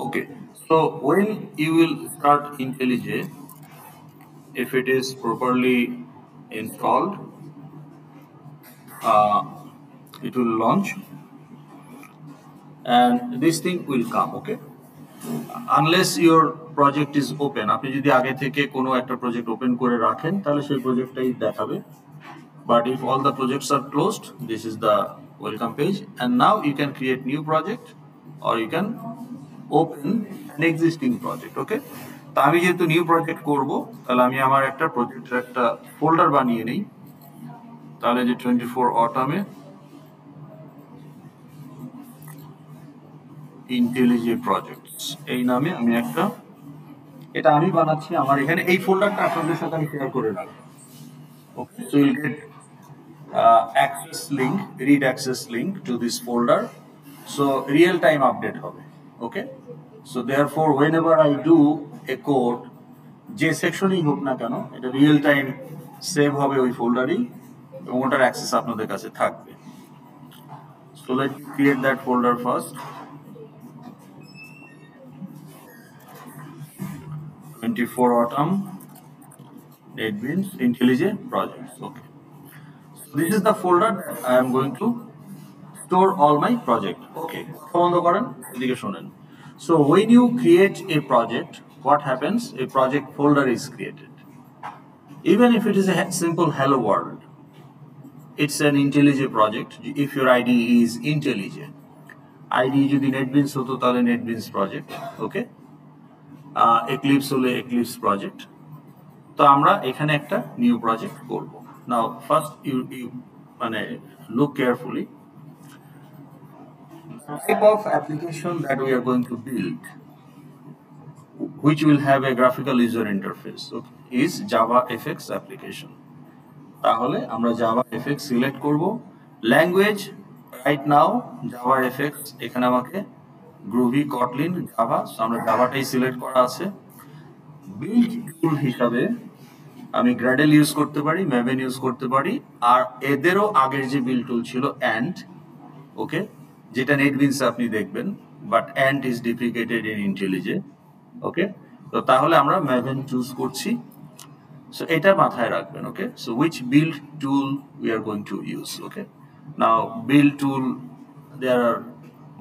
Okay, so when you will start IntelliJ, if it is properly installed, uh, it will launch and this thing will come. Okay, unless your project is open, আপনি যদি আগে থেকে কোনো একটা project open করে রাখেন তাহলে সেই প্রজেক্টটাই দেখাবে। But if all the projects are closed, this is the welcome page, and now you can create new project or you can open an existing project. Okay, তো আমি যেহেতু নিউ প্রজেক্ট করব তাহলে আমি আমার একটা প্রজেক্টের একটা ফোল্ডার বানিয়ে নেই। তাহলে যে 24 অটামে IntelliJ প্রজেক্টস এই নামে আমি একটা, এটা আমি বানাচ্ছি, আমার এখানে এই ফোল্ডারটা আপনাদের সাথে আমি শেয়ার করে রাখবো। Okay, so you'll get access link, read access link to this folder. So real time update হবে. Okay, so therefore whenever I do a code, যে সেকশনই হোক না কেন এটা রিয়েল টাইম সেভ হবে ওই ফোল্ডারই এবং ওটার অ্যাক্সেস আপনাদের কাছে থাকবে। So let's create that folder first. 24 autumn NetBeans IntelliJ projects. Okay, so this is the folder that I am going to store all my project. Okay, বন্ধ করেন, এদিকে শুনেন। So when you create a project, what happens? A project folder is created. Even if it is a simple hello world, it's an IntelliJ project. If your IDE is IntelliJ, IDE যদি NetBeans হতো তাহলে NetBeans project. Okay, Eclipse হলে Eclipse project. তো আমরা এখানে একটা new project করব। Now first you মানে look carefully. Type of application that we are going to build, which will have a graphical user interface, okay, is JavaFX application. তাহলে আমরা JavaFX select করব। Language right now JavaFX, এখানে আমাকে গ্রুভি, Kotlin, Java, আমরা জাভাটাই select করা আছে। Build টুল হিসাবে আমি গ্র্যাডেল ইউজ করতে পারি, ম্যাভেন ইউজ করতে পারি, আর এদেরও আগের যে বিল্ড টুল ছিল অ্যান্ড, ওকে, যেটা নেটবিনস আপনি দেখবেন, but Ant is duplicated in IntelliJ। Okay, তো তাহলে আমরা ম্যাভেন চুজ করছি। সো এটা মাথায় রাখবেন। Okay, so which build tool we are going to use. Okay, now build tool, there are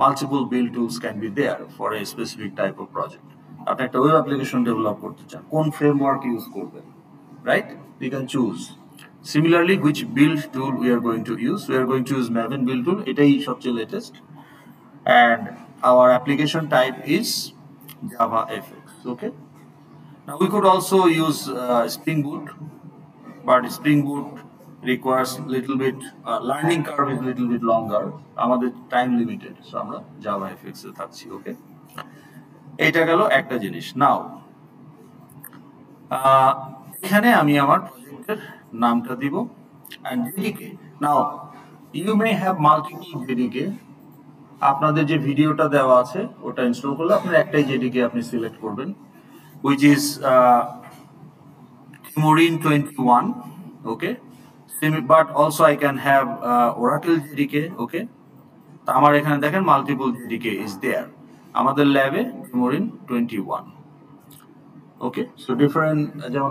multiple build tools can be there for a specific type of project. আপনি একটা web application develop করতে চান, কোন framework use করবেন, right? We can choose. Similarly, which build tool we are going to use? We are going to use Maven build tool. এটাই সবচেয়ে latest, and our application type is JavaFX. Okay. Now we could also use Spring Boot, but Spring Boot requires little bit learning curve is little bit longer. আমাদের time limited, so আমরা JavaFX এ থাকছি। Okay. এইটা গেল একটা জিনিস। Now এখানে আমি আমার প্রজেক্টের নামটা দিব and JDK. Now you may have multiple JDK. আপনাদের যে ভিডিওটা দেওয়া আছে ওটা ইনস্টল করলে আপনার একটাই JDK আপনি সিলেক্ট করবেন, which is Timorin 21. Okay, but also I can have Oracle JDK. Okay, তো আমার এখানে দেখেন মাল্টিপল JDK is there. আমাদের ল্যাবে Timorin 21. Okay, so different,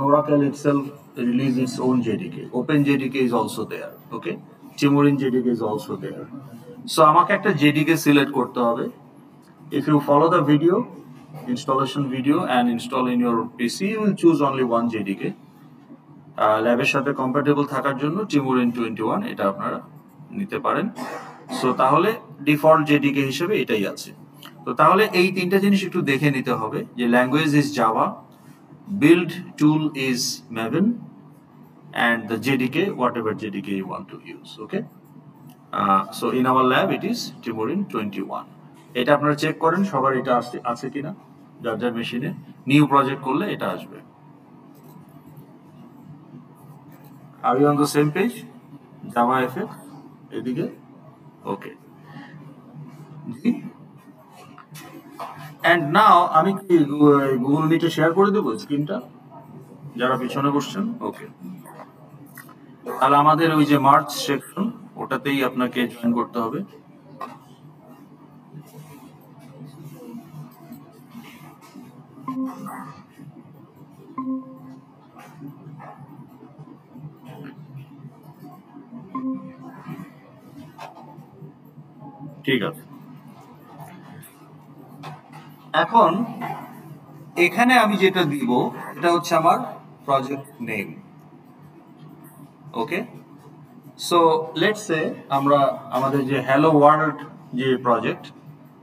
Oracle itself release its own JDK. OpenJDK is also there. Okay, Timorin JDK is also there. So আমাকে একটা JDK select করতে হবে। If you follow the video, installation video and install in your PC, you will choose only one JDK. ল্যাবের সাথে compatible থাকার জন্য Timorin 21 এটা আপনারা নিতে পারেন। সো তাহলে ডিফল্ট JDK হিসেবে এটাই আছে। তো তাহলে এই তিনটা জিনিস একটু দেখে নিতে হবে যে language is Java, build tool is Maven, and the JDK, whatever JDK you want to use. Okay, so in our lab it is Timorin 21. এটা আপনারা চেক করেন সবার এটা আছে কিনা, যার যার মেশিনে নিউ প্রজেক্ট করলে এটা আসবে। Are you on the same page? JavaFX এদিকে। ওকে, and now আমি কি গুগল মিটে শেয়ার করে দেবো স্ক্রিনটা যারা পিছনে বসছেন? ওকে, তাহলে আমাদের ওই যে মার্চ সেকশন ওটাতেই আপনাকে জয়েন করতে হবে। ঠিক আছে, এখন এখানে আমি যেটা দিব এটা হচ্ছে আমার project name. Okay, so let's সে আমরা আমাদের যে হ্যালো ওয়ার্ল্ড যে প্রজেক্ট,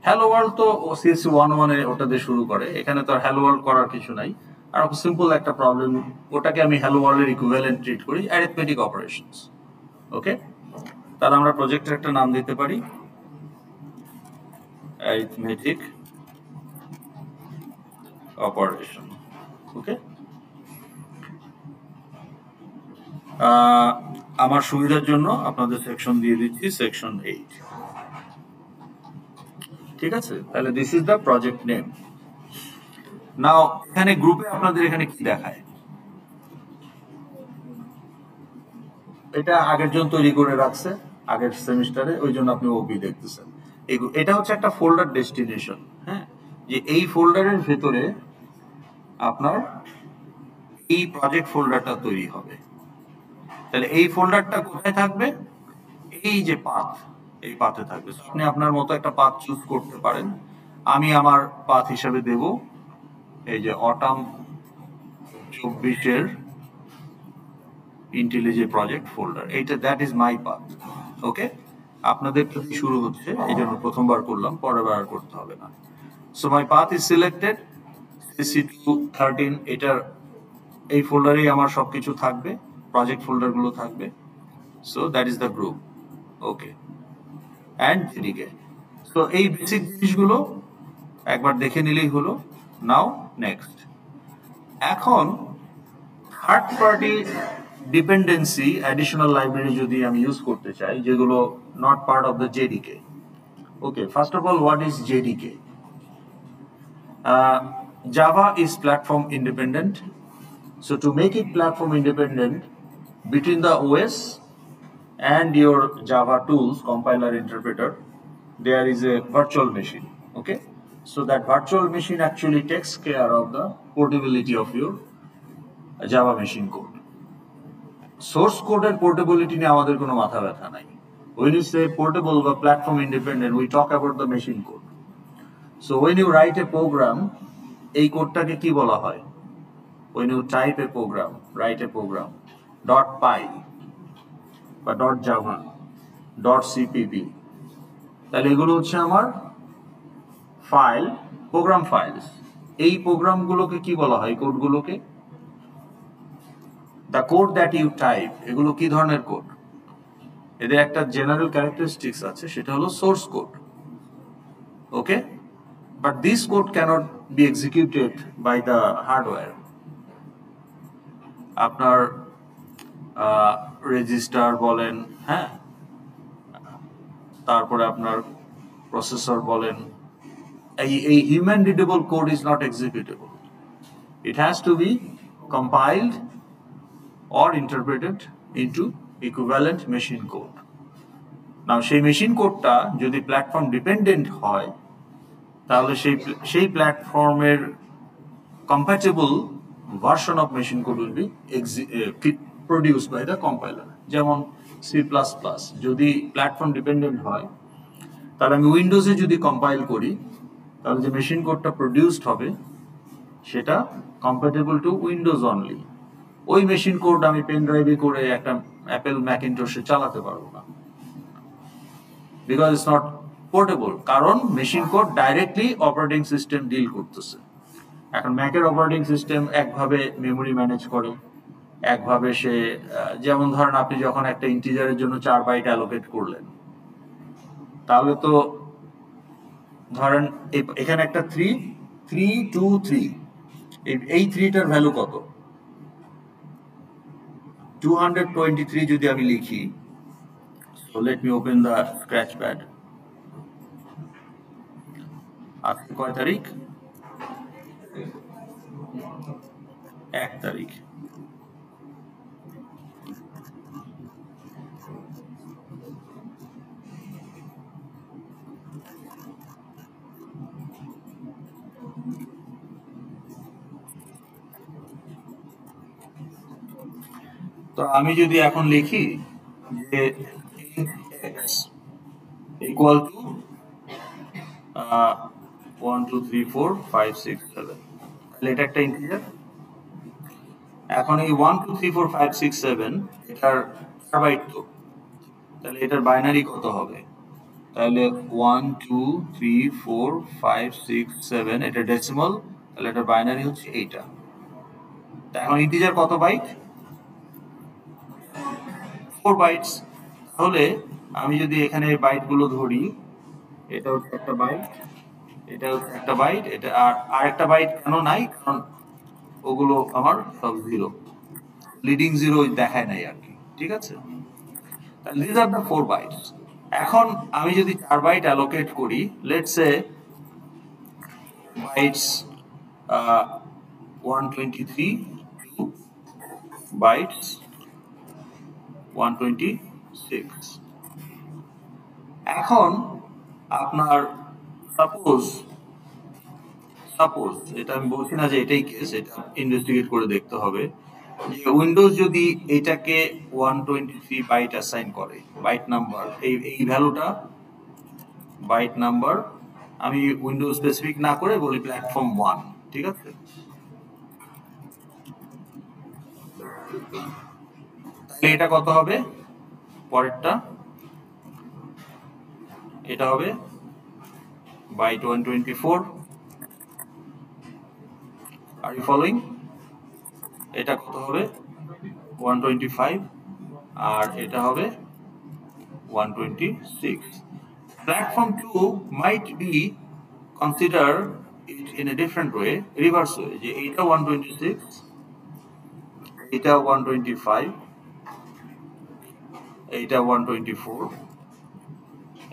হ্যালো ওয়ার্ল্ড তো সিএসসি 1.1 ওটা দিয়ে শুরু করে, এখানে তো আর হ্যালো ওয়ার্ল্ড করার কিছু নাই। আর সিম্পল একটা প্রবলেম, ওটাকে আমি হ্যালো ওয়ার্ল্ডের ইকুইভ্যালেন্ট ট্রিট করি, অ্যারিথমেটিক অপারেশনস। ওকে, তাহলে আমরা প্রজেক্টের একটা নাম দিতে পারি অ্যারিথমেটিক অপারেশন। ওকে, আমার সুবিধার জন্য আপনাদের সেকশন দিয়ে দিচ্ছি সেকশন 8। ঠিক আছে, তাহলে this is the project name. Now এখানে গ্রুপে আপনাদের এখানে কি দেখায়, এটা আগের জন তৈরি করে রাখছে আগের সেমিস্টারে, ওই জন্য আপনি ওপি দেখতেছেন। এটা হচ্ছে একটা ফোল্ডার ডেস্টিনেশন, হ্যাঁ, যে এই ফোল্ডারের ভেতরে আপনার এই প্রজেক্ট ফোল্ডারটা তৈরি হবে। তাহলে এই ফোল্ডারটা কোথায় থাকবে, এই যে পাথ, এই পাথে থাকবে। আপনি আপনার মতো একটা পাথ চুজ করতে পারেন। আমি আমার পাথ হিসেবে দেব এই যে অটাম 24-এর ইন্টেলিজে প্রজেক্ট ফোল্ডার, এইটা দ্যাট ইজ মাই পাথ। ওকে, আপনাদের যদি শুরু হচ্ছে এই জন্য প্রথমবার করলাম, পরের বার করতে হবে না। So my path is selected CC213, এটার এই ফোল্ডারেই আমার সবকিছু থাকবে, প্রজেক্ট ফোল্ডার গুলো থাকবে। So that is the group. Okay, and এদিকে তো এই বেসিক জিনিসগুলো একবার দেখে নিলেই হলো। নাও নেক্সট, এখন third party dependency additional library যদি আমি ইউজ করতে চাই, যেগুলো not part of the JDK. Okay, first of all what is JDK? Java is platform independent. So to make it platform independent between the OS and your Java tools, compiler, interpreter, there is a virtual machine. Okay, so that virtual machine actually takes care of the portability of your Java machine code. Source code and portability নিয়ে আমাদের কোনো মাথা ব্যথা নাই। When you say portable বা platform independent, we talk about the machine code. So when you write a program, এই কোডটাকে কি বলা হয়? When you type a program, write a program, .py বা .java, .cpp, তাহলে এগুলো হচ্ছে আমার ফাইল, প্রোগ্রাম ফাইলস। এই প্রোগ্রামগুলোকে কি বলা হয়? কোডগুলোকে the code that you type, এগুলো কি ধরনের কোড? এদের একটা জেনারেল ক্যারেক্টারিস্টিক্স আছে, সেটা হলো source code. Okay, but this code cannot be executed by the hardware. আপনার রেজিস্টার বলেন, হ্যাঁ, তারপরে আপনার প্রসেসর বলেন, এই human readable code is not executable. It has to be compiled or interpreted into equivalent machine code. Now সেই machine কোডটা যদি প্ল্যাটফর্ম ডিপেন্ডেন্ট হয়, তাহলে সেই প্ল্যাটফর্মের compatible version of machine code will be produced by the compiler. যেমন C++, যদি platform dependent হয়, তাহলে আমি উইন্ডোজে যদি কম্পাইল করি, তাহলে যে মেশিন কোডটা প্রডিউসড হবে সেটা কম্প্যাটেবল টু উইন্ডোজ অনলি। ওই মেশিন কোড আমি পেন ড্রাইভে করে একটা অ্যাপেল ম্যাকিনটশে চালাতে পারবো না, বিকজ ইটস নট পোর্টেবল। কারণ machine code directly operating system deal করতেছে। এখন ম্যাকের অপারেটিং সিস্টেম একভাবে মেমোরি ম্যানেজ করে, একভাবে সে, যেমন ধরেন আপনি যখন একটা ইন্টিজারের জন্য 4 বাইট অ্যালোকেট করলেন, তাহলে তো ধরেন এখানে একটা 3 এই 3টার ভ্যালু কত? 223 যদি আমি লিখি, so let me open the scratchpad. আজকে কয় তারিখ? 1 তারিখ। তো আমি যদি এখন লিখি যে x ইকুয়াল টু 1 2 3 4 5 6 7, তাহলে এটা একটা ইন্টিজার। এখন এই 1 2 3 4 5 6 7 এটার 4 বাইট, তো তাহলে এটার বাইনারি কত হবে? তাহলে 1 2 3 4 5 6 7 এটা ডেসিমাল, তাহলে এটার বাইনারি হচ্ছে এইটা। এখন ইন্টিজার কত বাইট? 4 বাইটস। তাহলে আমি যদি এখানে বাইটগুলো ধরি, এটা হচ্ছে একটা বাইট, এটা হচ্ছে একটা বাইট, এটা আর একটা বাইট কেন নাই? কারণ ওগুলো আমার সব জিরো, লিডিং জিরো দেখায় নাই আর কি, ঠিক আছে? তাহলে দিস আর দ্য 4 বাইটস। এখন আমি যদি 4 বাইট অ্যালোকেট করি, let's say bytes 123 to bytes 126। এখন আপনার সাপোজ সাপোজ এটা আমি বলছি না যে এটাই কেস, এটা ইনভেস্টিগেট করে দেখতে হবে যে উইন্ডোজ যদি এটাকে 123 বাইট অ্যাসাইন করে, বাইট নাম্বার, এই ভ্যালুটা বাইট নাম্বার, আমি উইন্ডোজ স্পেসিফিক না করে বলি প্ল্যাটফর্ম 1, ঠিক আছে? তাহলে এটা কত হবে? পরেরটা এটা হবে বাইট 124। Are you following? এটা কত হবে? 125। আর এটা হবে 126। Platform 2 might be consider it in a different way, reverse way, যে এইটা 126, এটা 125, এইটা 124,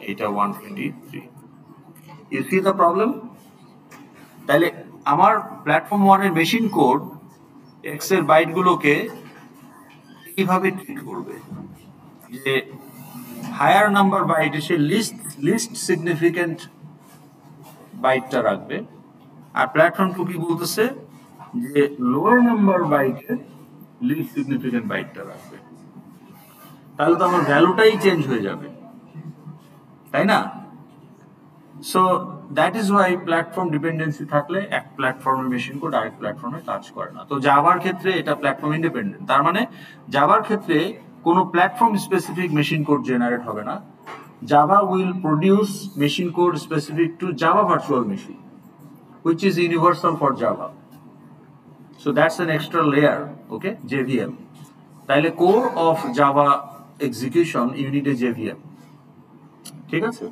এইটা 123। You see the problem? তাহলে আমার প্ল্যাটফর্ম 1 এর মেশিন কোড এক্স এর বাইটগুলোকে এইভাবে ট্রিট করবে যে হায়ার নাম্বার বাইট এসে লিস্ট সিগনিফিকেন্ট বাইটটা রাখবে, আর প্ল্যাটফর্ম 2 কি বলতেছে যে লোয়ার নাম্বার বাইটে লিস্ট সিগনিফিকেন্ট বাইটটা রাখবে। তাহলে তো আমার ভ্যালুটাই চেঞ্জ হয়ে যাবে, তাই না? So that is Y platform dependency থাকলে এক প্ল্যাটফর্মের মেশিন কোড আরেক প্ল্যাটফর্মে কাজ করে না। তো জাভার ক্ষেত্রে এটা প্ল্যাটফর্ম ইন্ডিপেন্ডেন্ট, তার মানে জাভার ক্ষেত্রে কোনো platform specific machine code generate হবে না। Java will produce machine code specific to Java virtual machine, which is universal for Java. So that's an extra layer, okay, JVM. তাহলে core of Java execution you need a JVM, ঠিক আছে?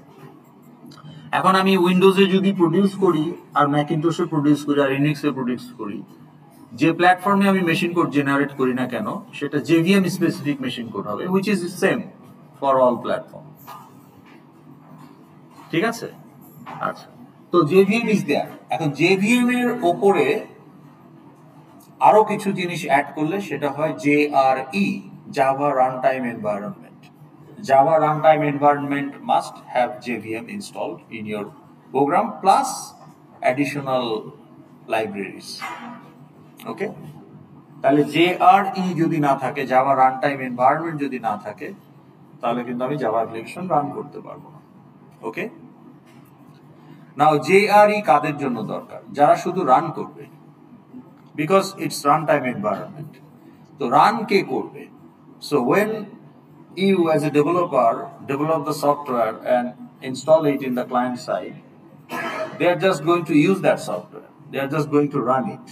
এখন আমি উইন্ডোজে যদি produce করি আর ম্যাকিনটশে produce করি আর ইউনিক্সে produce করি, যে প্ল্যাটফর্মে আমি মেশিন কোড জেনারেট করি না কেন সেটা JVM স্পেসিফিক মেশিন কোড হবে, which is the same for all platform, ঠিক আছে? আচ্ছা, তো JVM is there। এখন JVM এর উপরে আরো কিছু জিনিস অ্যাড করলে সেটা হয় JRE, Java Runtime Environment. Java Runtime Environment must have JVM installed in your program plus additional libraries. Okay? তাহলে JRE যদি না থাকে, Java Runtime Environment যদি না থাকে, তাহলে কিন্তু আমি Java application রান করতে পারবো না। ওকে? নাও JRE কাদের জন্য দরকার? যারা শুধু রান করবে, because it's runtime environment. So run কে করবে? So when you as a developer develop the software and install it in the client side, they are just going to use that software. They are just going to run it.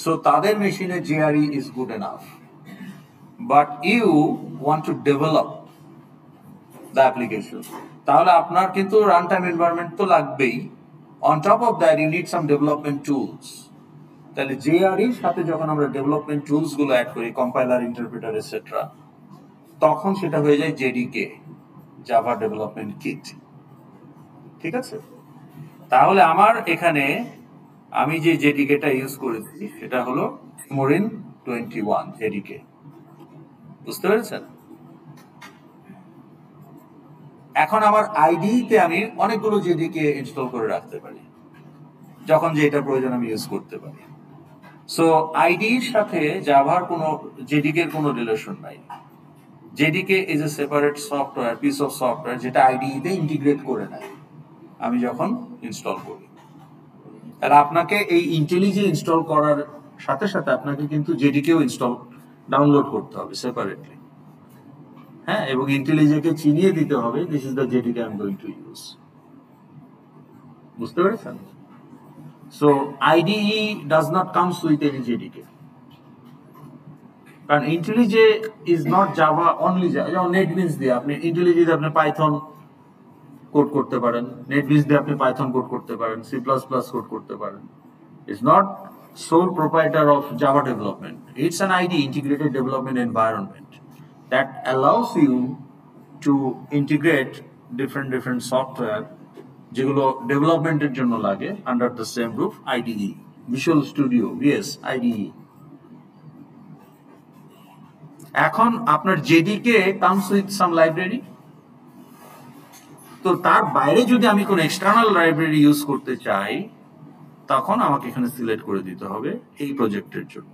So তাদের মেশিনে JRE is good enough. But you want to develop the application. তাহলে আপনার কিন্তু runtime environment তো লাগবেই. On top of that, you need some development tools. তাহলে JRE সাথে যখন আমরা ডেভেলপমেন্ট টুলস গুলো অ্যাড করি, কম্পাইলার, ইন্টারপ্রিটার এটসেট্রা, তখন সেটা হয়ে যায় JDK, জাভা ডেভেলপমেন্ট কিট, ঠিক আছে? তাহলে আমার এখানে আমি যে JDK-টা ইউজ করেছি সেটা হলো Xamarin 21 JDK, বুঝতে পেরেছেন? এখন আমার আইডিতে আমি অনেকগুলো JDK ইনস্টল করে রাখতে পারি, যখন যেটা প্রয়োজন আমি ইউজ করতে পারি। সো আইডির সাথে জাভার কোনো জেডিকে এর কোনো রিলেশন নাই। JDK is a separate software, piece of software যেটা আইডিতে ইন্টিগ্রেট করে নেয় আমি যখন ইনস্টল করি। তাহলে আপনাকে এই ইন্টেলিজে ইনস্টল করার সাথে সাথে আপনাকে কিন্তু জেডিকেও ডাউনলোড করতে হবে সেপারেটলি। হ্যাঁ, এবং ইন্টেলিজেকে চিনিয়ে দিতে হবে this is the JDK I am going to use. বুঝতে পেরেছেন? So IDE does not comes with any JDK, কারণ ইন্টেলিজে ইজ নট জাভা অনলি। যেমন নেটবিনস দিয়ে আপনি ইন্টেলিজে দিয়ে আপনি পাইথন কোড করতে পারেন, নেটবিনস দিয়ে আপনি পাইথন কোড করতে পারেন, সি প্লাস প্লাস কোড করতে পারেন। It's not sole proprietor of Java development. It's an ID, integrated development environment, that allows you to integrate different software যেগুলো ডেভেলপমেন্টের জন্য লাগে under the same roof, IDE, Visual Studio, VS, IDE। এখন আপনার JDK comes with some library, তো তার বাইরে যদি আমি কোনো এক্সটার্নাল লাইব্রেরি ইউজ করতে চাই তখন আমাকে এখানে সিলেক্ট করে দিতে হবে এই প্রজেক্টের জন্য।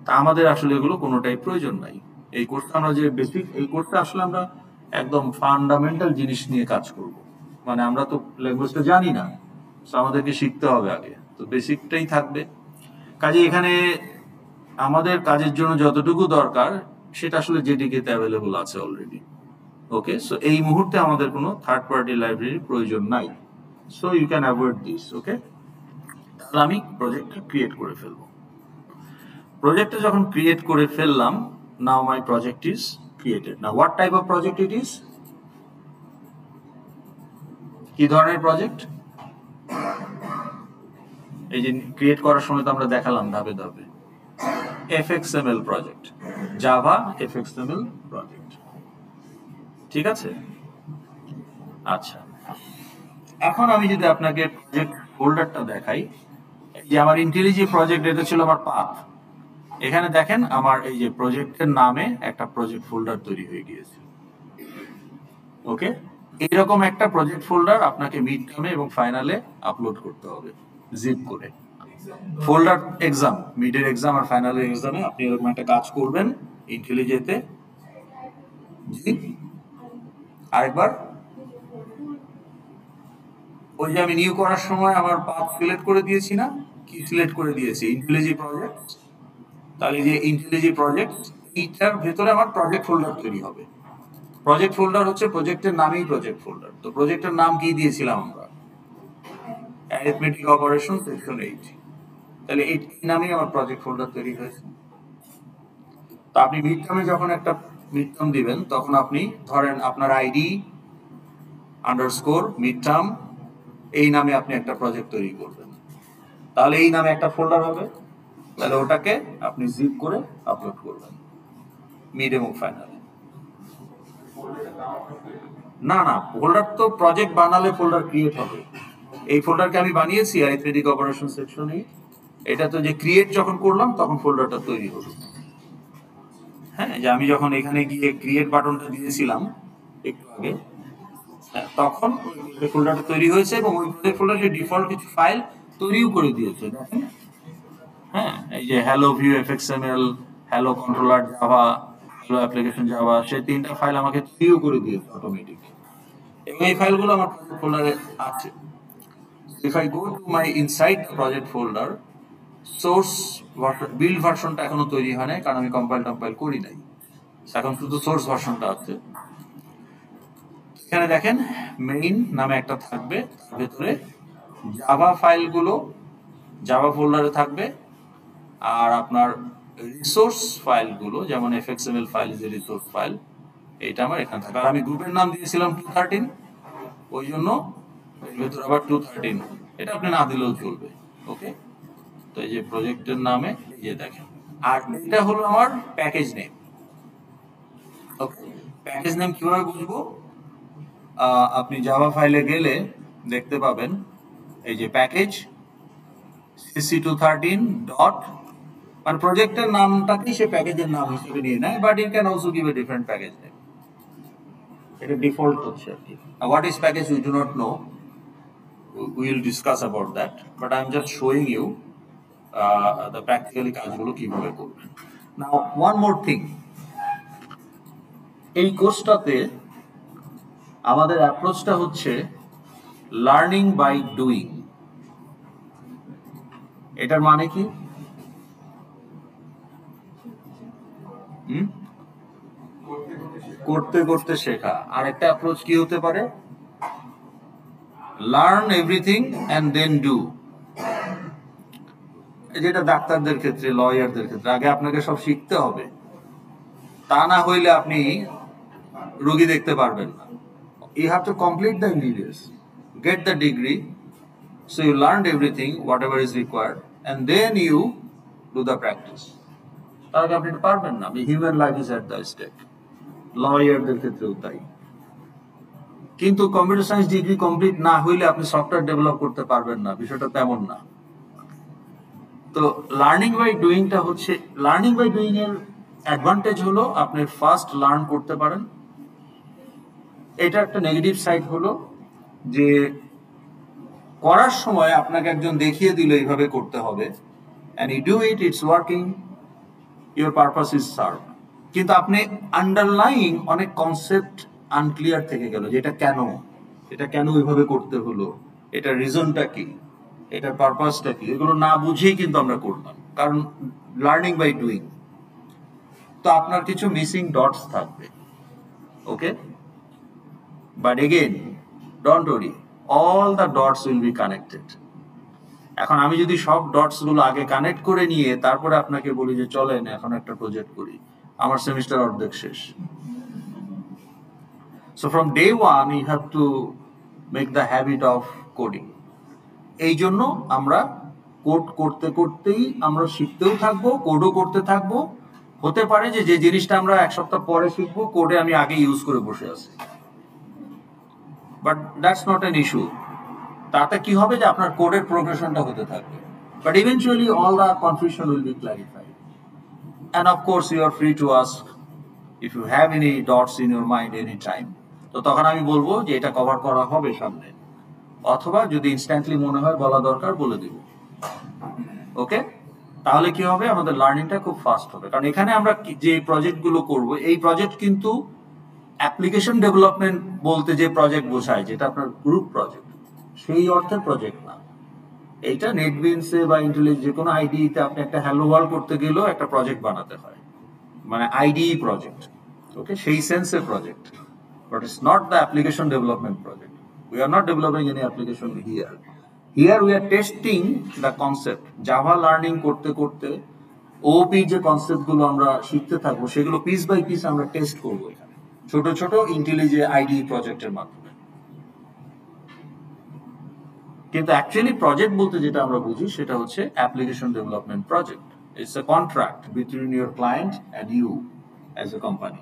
তা আমাদের আসলে এগুলো কোনোটাই প্রয়োজন নাই। এই কোর্সটা আমরা যে বেসিক, এই কোর্সটা আসলে আমরা একদম ফান্ডামেন্টাল জিনিস নিয়ে কাজ করব। মানে আমরা তো ল্যাঙ্গুয়েজটা জানি না, তো আমাদেরকে শিখতে হবে আগে, তো বেসিকটাই থাকবে। কাজে এখানে আমাদের কাজের জন্য যতটুকু দরকার সেটা আসলে জেডিকেতে অ্যাভেলেবল আছে অলরেডি। ওকে, সো এই মুহূর্তে আমাদের কোনো থার্ড পার্টি লাইব্রেরির প্রয়োজন নাই। So you can avoid this. Okay, তাহলে আমি প্রজেক্টটা ক্রিয়েট করে ফেলবো। প্রজেক্টটা যখন ক্রিয়েট করে ফেললাম, now my project is created. Now what type of project it is? কি ধরনের প্রজেক্ট? এই যে ক্রিয়েট করার সময় তো আমরা দেখালাম ধাপে ধাপে, FXML project, Java FXML project. ঠিক আছে, আচ্ছা। এখন আমি যদি আপনাকে প্রজেক্ট ফোল্ডারটা দেখাই, যে আমার ইন্টেলিজে প্রজেক্ট, এটা ছিল আমার পাথ। এখানে দেখেন আমার এই যে প্রজেক্টের নামে একটা প্রজেক্ট ফোল্ডার তৈরি হয়ে গিয়েছে। ওকে, এইরকম একটা প্রজেক্ট ফোল্ডার আপনাকে মিড টার্মে এবং ফাইনালে আপলোড করতে হবে জিপ করে। ফোল্ডার এক্সাম, মিডের এক্সাম আর ফাইনালের এক্সামে আপনি এরকম একটা কাজ করবেন ইন্টেলিজেতে। জি, আরেকবার। ওই যে আমি নিউ করার সময় আমার পাথ সিলেক্ট করে দিয়েছি না, কি সিলেক্ট করে দিয়েছি? ইন্টেলিজে প্রজেক্ট। তাহলে যে ইন্টেলিজে প্রজেক্ট, এইটার ভেতরে আমার প্রজেক্ট ফোল্ডার তৈরি হবে। প্রজেক্ট ফোল্ডার হচ্ছে প্রজেক্টের নামেই প্রজেক্ট ফোল্ডার। তো প্রজেক্টের নাম কি দিয়েছিলাম আমরা? Arithmetic operation section 8। তাহলে এই নামেই আমার প্রজেক্ট ফোল্ডার তৈরি হয়েছে। তো আপনি মিড টার্মে যখন একটা মিড টার্ম দিবেন, তখন আপনি ধরেন আপনার আইডি আন্ডারস্কোর মিড টার্ম, এই নামে আপনি একটা প্রজেক্ট তৈরি করবেন। তাহলে এই নামে একটা ফোল্ডার হবে, তাহলে ওটাকে আপনি জিপ করে আপলোড করবেন মিড এবং ফাইনালে। না না, ফোল্ডার তো প্রজেক্ট বানালে ফোল্ডার ক্রিয়েট হবে। এই ফোল্ডারকে আমি বানিয়েছি অ্যারিথমেটিক অপারেশন সেকশনে। এটা তো যে ক্রিয়েট যখন করলাম তখন ফোল্ডারটা তৈরি হলো। হ্যাঁ, যে আমি যখন এখানে গিয়ে ক্রিয়েট বাটনটা দিয়েছিলাম একটু আগে, তখন ওই ফোল্ডারটা তৈরি হয়েছে এবং ওই প্রজেক্ট ফোল্ডারে ডিফল্ট কিছু ফাইল তৈরিও করে দিয়েছে। দেখেন, হ্যাঁ, এই যে hello view FXML, hello controller Java, hello application Java, সেই 3টা ফাইল আমাকে তৈরিও করে দিয়েছে অটোমেটিক, এবং এই ফাইলগুলো আমার প্রজেক্ট ফোল্ডারে আছে। If I go to my inside the project folder, source build ভার্সনটা এখনো তৈরি হয় নাই, কারণ আমি কম্পাইল করি নাই। এখন শুধু সোর্স ভার্সনটা আছে। এখানে দেখেন মেইন নামে একটা থাকবে, তার ভেতরে জাভা ফাইলগুলো জাভা ফোল্ডারে থাকবে, আর আপনার রিসোর্স ফাইলগুলো যেমন FXML ফাইল, যে রিসোর্স ফাইল, এটা আমার এখানে থাকবে। আর আমি গ্রুপের নাম দিয়েছিলাম 213, ওই জন্য এর ভেতরে আবার 213, এটা আপনি না দিলেও চলবে। ওকে, তো এই যে প্রজেক্টের নামে এই যে দেখেন, আর এটা হলো আমার প্যাকেজ নেম। ওকে, প্যাকেজ নেম কিভাবে বুঝবো? আপনি জাভা ফাইলে গেলে দেখতে পাবেন এই যে প্যাকেজ cc213 ডট, মানে প্রজেক্টের নামটাকেই সে প্যাকেজের নাম হিসেবে নিয়ে নেয়, but it can also give a different package name. এটা ডিফল্ট হচ্ছে আর কি। What is package we do not know, we will discuss about that, but I am just showing you practically কাজগুলো কিভাবে করবেন। নাও ওয়ান মোর থিং, এই কোর্সটাতে আমাদের অ্যাপ্রোচটা হচ্ছে learning by doing. এটার মানে কি? করতে করতে শেখা। আর একটা অ্যাপ্রোচ কি হতে পারে? Learn everything and then do. যেটা ডাক্তারদের ক্ষেত্রে, লয়ারদের ক্ষেত্রে, আগে আপনাকে সব শিখতে হবে, তা না হইলে আপনি রোগী দেখতে পারবেন না। You have to complete the MBBS, get the degree, so you learned everything, whatever is required, and then you do the practice. তার আগে আপনি পারবেন না। Human life is at the stake, লয়ারদের ক্ষেত্রেও তাই। কিন্তু কম্পিউটার সায়েন্স ডিগ্রি কমপ্লিট না হইলে আপনি সফটওয়্যার ডেভেলপ করতে পারবেন না, বিষয়টা তেমন না। তো লার্নিং বাই ডুইংটা হচ্ছে, লার্নিং বাই ডুইং এর অ্যাডভান্টেজ হলো আপনি ফার্স্ট লার্ন করতে পারেন। এটা একটা নেগেটিভ সাইড হলো যে করার সময় আপনাকে একজন দেখিয়ে দিল এইভাবে করতে হবে, and you do it, it's working, your purpose is served, কিন্তু আপনি আন্ডারলাইং অনেক কনসেপ্ট আনক্লিয়ার থেকে গেল, যে এটা কেন ওইভাবে করতে হলো, এটার রিজনটা কি, এটার পারপাসটা কি, এগুলো না বুঝেই কিন্তু আমরা করলাম, কারণ লার্নিং বাই ডুইং। তো আপনার কিছু মিসিং ডটস থাকবে, okay, but again don't worry, all the dots will be connected. এখন আমি যদি সব ডটস গুলো আগে কানেক্ট করে নিয়ে তারপরে আপনাকে বলি যে চলেন এখন একটা প্রজেক্ট করি, আমার সেমিস্টার অর্ধেক শেষ। So from day one you have to make the habit of coding. এই জন্য আমরা কোড করতে করতেই আমরা শিখতেও থাকবো, কোডও করতে থাকবো। হতে পারে যে যে জিনিসটা আমরা এক সপ্তাহ পরে শিখবো, কোডে আমি আগে ইউজ করে বসে আছি, but that's not an issue. তাতে কি হবে যে আপনার কোডের প্রোগ্রেশনটা হতে থাকবে, but eventually all the confusion will be clarified. And of course you are free to ask if you have any doubts in your mind any time. তো তখন আমি বলবো যে এটা কভার করা হবে সামনে, অথবা যদি ইনস্ট্যান্টলি মনে হয় বলা দরকার বলে দিব, ওকে। তাহলে কি হবে, আমাদের লার্নিংটা খুব ফাস্ট হবে। কারণ এখানে আমরা যে প্রজেক্টগুলো করব, এই প্রজেক্ট কিন্তু অ্যাপ্লিকেশন ডেভেলপমেন্ট বলতে যে প্রজেক্ট বোঝায়, যেটা আপনার গ্রুপ প্রজেক্ট, সেই অর্থে প্রজেক্ট না। এইটা নেটবিনসে বা ইন্টেলিজেন্স যে কোনো আইডিতে আপনি একটা হ্যালো ওয়ার্ল্ড করতে গেলেও একটা প্রজেক্ট বানাতে হয়, মানে আইডিই প্রজেক্ট, ওকে, সেই সেন্সে project, but it's not the application development project. We are not developing any application here. Here we are testing the concept. Java learning করতে করতে ওপি যে কনসেপ্টগুলো আমরা শিখতে থাকবো, সেগুলো পিস বাই পিস আমরা টেস্ট করবো এখানে ছোট ছোট ইন্টেলিজে আইডি প্রজেক্টের মাধ্যমে। কিন্তু অ্যাকচুয়ালি প্রজেক্ট বলতে যেটা আমরা বুঝি সেটা হচ্ছে application development project. It's a contract between your client and you as a company.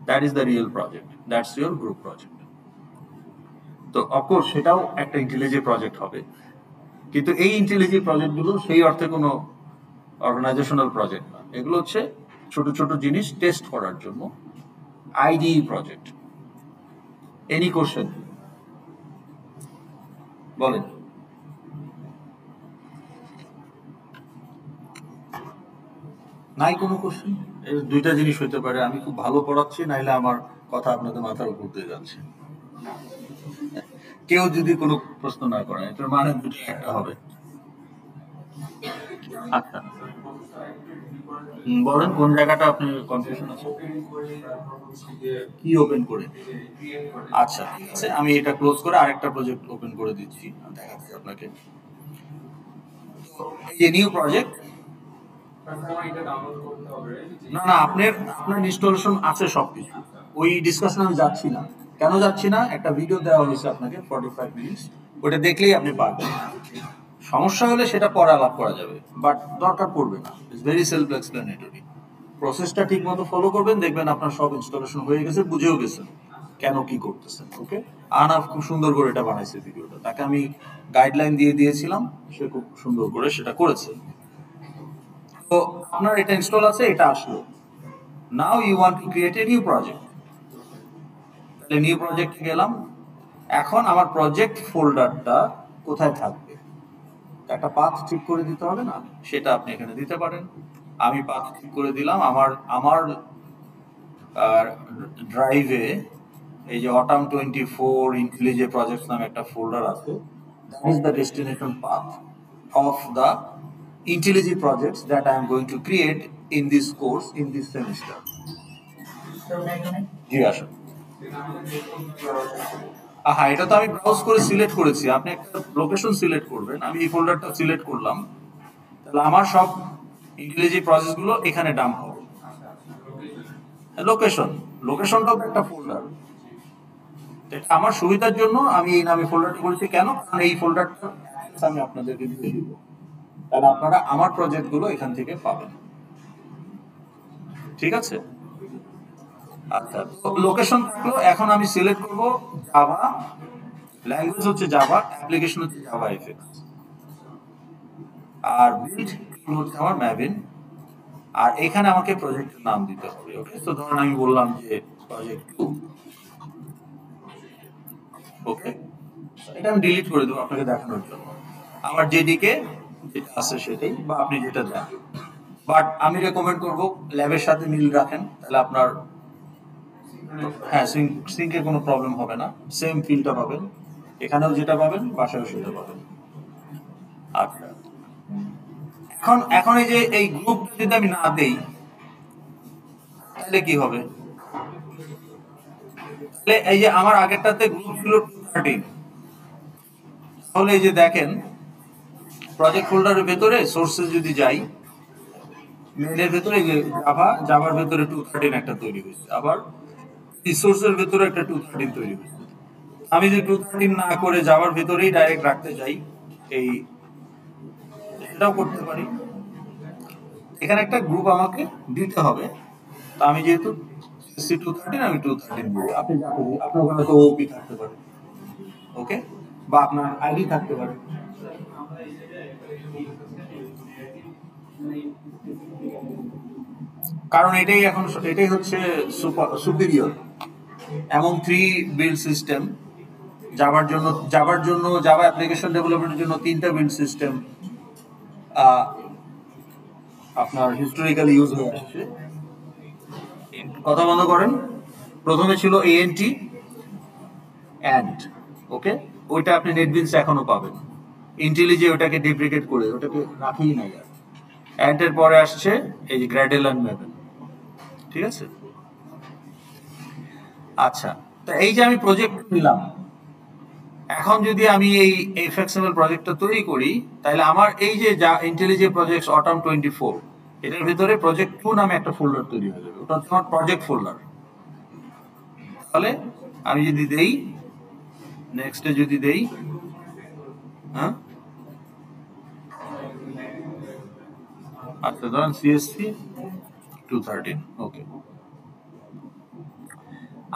That is the real project, that's your group project. তো অফকোর্স সেটাও একটা ইন্টেলিজে প্রজেক্ট হবে, কিন্তু এই ইন্টেলিজে প্রজেক্টগুলো সেই অর্থে কোনো অর্গানাইজেশনাল প্রজেক্ট না, এগুলো হচ্ছে ছোট ছোট জিনিস টেস্ট করার জন্য আইডি প্রজেক্ট। এনি কোশ্চেন বলেন? নাই কোনো কোশ্চেন? এর দুইটা জিনিস হতে পারে, আমি খুব ভালো পড়াচ্ছি, নাইলে আমার কথা আপনাদের মাথার উপর দিয়ে যাচ্ছে। কেউ যদি কোনো প্রশ্ন না করে, এটার মানে দুটো একটা হবে। আচ্ছা বলেন কোন জায়গাটা আপনি কনফিউশন আছে? কি ওপেন করে? আচ্ছা ঠিক আছে, আমি এটা ক্লোজ করে আরেকটা প্রজেক্ট ওপেন করে দিচ্ছি, দেখাচ্ছি আপনাকে। এই যে নিউ প্রজেক্ট, না না আপনার আপনার ইনস্টলেশন আছে সবকিছু, ওই ডিসকাশন আমি যাচ্ছি না। কেন যাচ্ছি না? একটা ভিডিও দেওয়া হয়েছে আপনাকে 45 মিনিটস, ওটা দেখলেই আপনি পারবেন। সমস্যা হলে সেটা পরে আলাপ করা যাবে, বাট দরকার পড়বে না। It's very self explanatory. প্রসেসটা ঠিক মতো ফলো করবেন, দেখবেন আপনার সব ইনস্টলেশন হয়ে গেছে, বুঝেও গেছেন কেন কি করতেছেন, ওকে। আনাফ খুব সুন্দর করে এটা বানাইছে ভিডিওটা, তাকে আমি গাইডলাইন দিয়ে দিয়েছিলাম, সে খুব সুন্দর করে সেটা করেছে। তো আপনার এটা ইনস্টল আছে, এটা আসলো। Now you want to create a new project. তাহলে নিউ প্রজেক্টে গেলাম। এখন আমার প্রজেক্ট ফোল্ডারটা কোথায় থাকবে? একটা পাথ ঠিক করে দিতে হবে না, সেটা আপনি এখানে দিতে পারেন। আমি পাথ ঠিক করে দিলাম। আমার আমার ড্রাইভে এই যে অটাম 24 ইন্টেলিজে প্রজেক্টস নামে একটা ফোল্ডার আছে। That is the destination path of the IntelliJ projects that I am going to create in this course in this semester. জি আসুন। হ্যাঁ, এটা তো আমি ব্রাউজ করে সিলেক্ট করেছি। আপনি একটা লোকেশন সিলেক্ট করবেন। আমি এই ফোল্ডারটা সিলেক্ট করলাম, তাহলে আমার সব IntelliJ প্রসেস গুলো এখানে ডাম্প হবে। লোকেশন, লোকেশনটাও একটা ফোল্ডার। আমার সুবিধার জন্য আমি এই নামে ফোল্ডারটা করেছি। কেন? কারণ এই ফোল্ডারটা আমি আপনাদেরকে দিয়ে দিব, তাহলে আপনারা আমার প্রজেক্ট গুলো এখান থেকে পাবেন। ঠিক আছে? আচ্ছা, লোকেশন থাকলো। এখন আমি সিলেক্ট করব জাভা, ল্যাঙ্গুয়েজ হচ্ছে জাভা, অ্যাপ্লিকেশন হচ্ছে জাভা এফএক্স, আর বিল্ড হচ্ছে আমার ম্যাভিন। আর এখানে আমাকে প্রজেক্টের নাম দিতে হবে। ওকে, তো ধরুন আমি বললাম যে প্রজেক্ট 2। ওকে, এটা আমি ডিলিট করে দেবো আপনাকে দেখানোর জন্য। আমার যেদিকে যেটা আছে সেটাই, বা আপনি যেটা দেন। বাট আমি রেকমেন্ড করব ল্যাবের সাথে মিল রাখেন, তাহলে আপনার হ্যাঁ সিঙ্কের কোনো প্রবলেম হবে না। সেম ফিলটা পাবেন, এখানেও যেটা পাবেন বাসায়ও সেটা পাবেন। আচ্ছা, এখন এখন এই যে এই গ্রুপ যদি আমি না দেই তাহলে কি হবে? তাহলে এই যে আমার আগেরটাতে গ্রুপ ছিল 213, তাহলে এই যে দেখেন প্রজেক্ট ফোল্ডারের ভেতরে সোর্সে যদি যাই, মেইলের ভেতরে যে জাভার ভেতরে 213 একটা তৈরি হয়েছে, আবার রিসোর্সের ভেতরে একটা 213 তৈরি হয়েছে। আমি যদি 213 না করে জাভার ভেতরেই ডাইরেক্ট রাখতে চাই, এই এটাও করতে পারি। এখানে একটা গ্রুপ আমাকে দিতে হবে। তো আমি যেহেতু C213, আমি 213 দিব। আপনি আপনার ওখানে তো ওপি থাকতে পারে, ওকে, বা আপনার আইডি থাকতে পারে। কারণ এটাই হচ্ছে সুপিরিয়র এবং 3 বিল্ড সিস্টেম। জাভা অ্যাপ্লিকেশন ডেভেলপমেন্টের জন্য 3টা বিল্ড সিস্টেম আপনার হিস্টোরিক্যালি ইউজ হয়ে আসছে। কথা বন্ধ করেন। প্রথমে ছিল ANT অ্যান্ড, ওকে, ওইটা আপনি নেটবিনস এখনো পাবেন। IntelliJ ওটাকে ডিপ্রিকেট করে ওটাকে রাখেই নাই আর। অ্যান্ডের পরে আসছে এই যে গ্র্যাডেল অ্যান্ড ম্যাভেন। ঠিক আছে? আচ্ছা, তো এই যে আমি প্রজেক্ট নিলাম, এখন যদি আমি এই এফএক্সএমএল প্রজেক্টটা তৈরি করি, তাহলে আমার এই যে IntelliJ প্রজেক্টস অটাম 24, এটার ভিতরে প্রজেক্ট 2 নামে একটা ফোল্ডার তৈরি হয়ে যাবে। ওটা হচ্ছে আমার প্রজেক্ট ফোল্ডার। তাহলে আমি যদি দেই নেক্সটে, যদি দেই, হ্যাঁ, আচ্ছা ধরেন CSC 213, ওকে।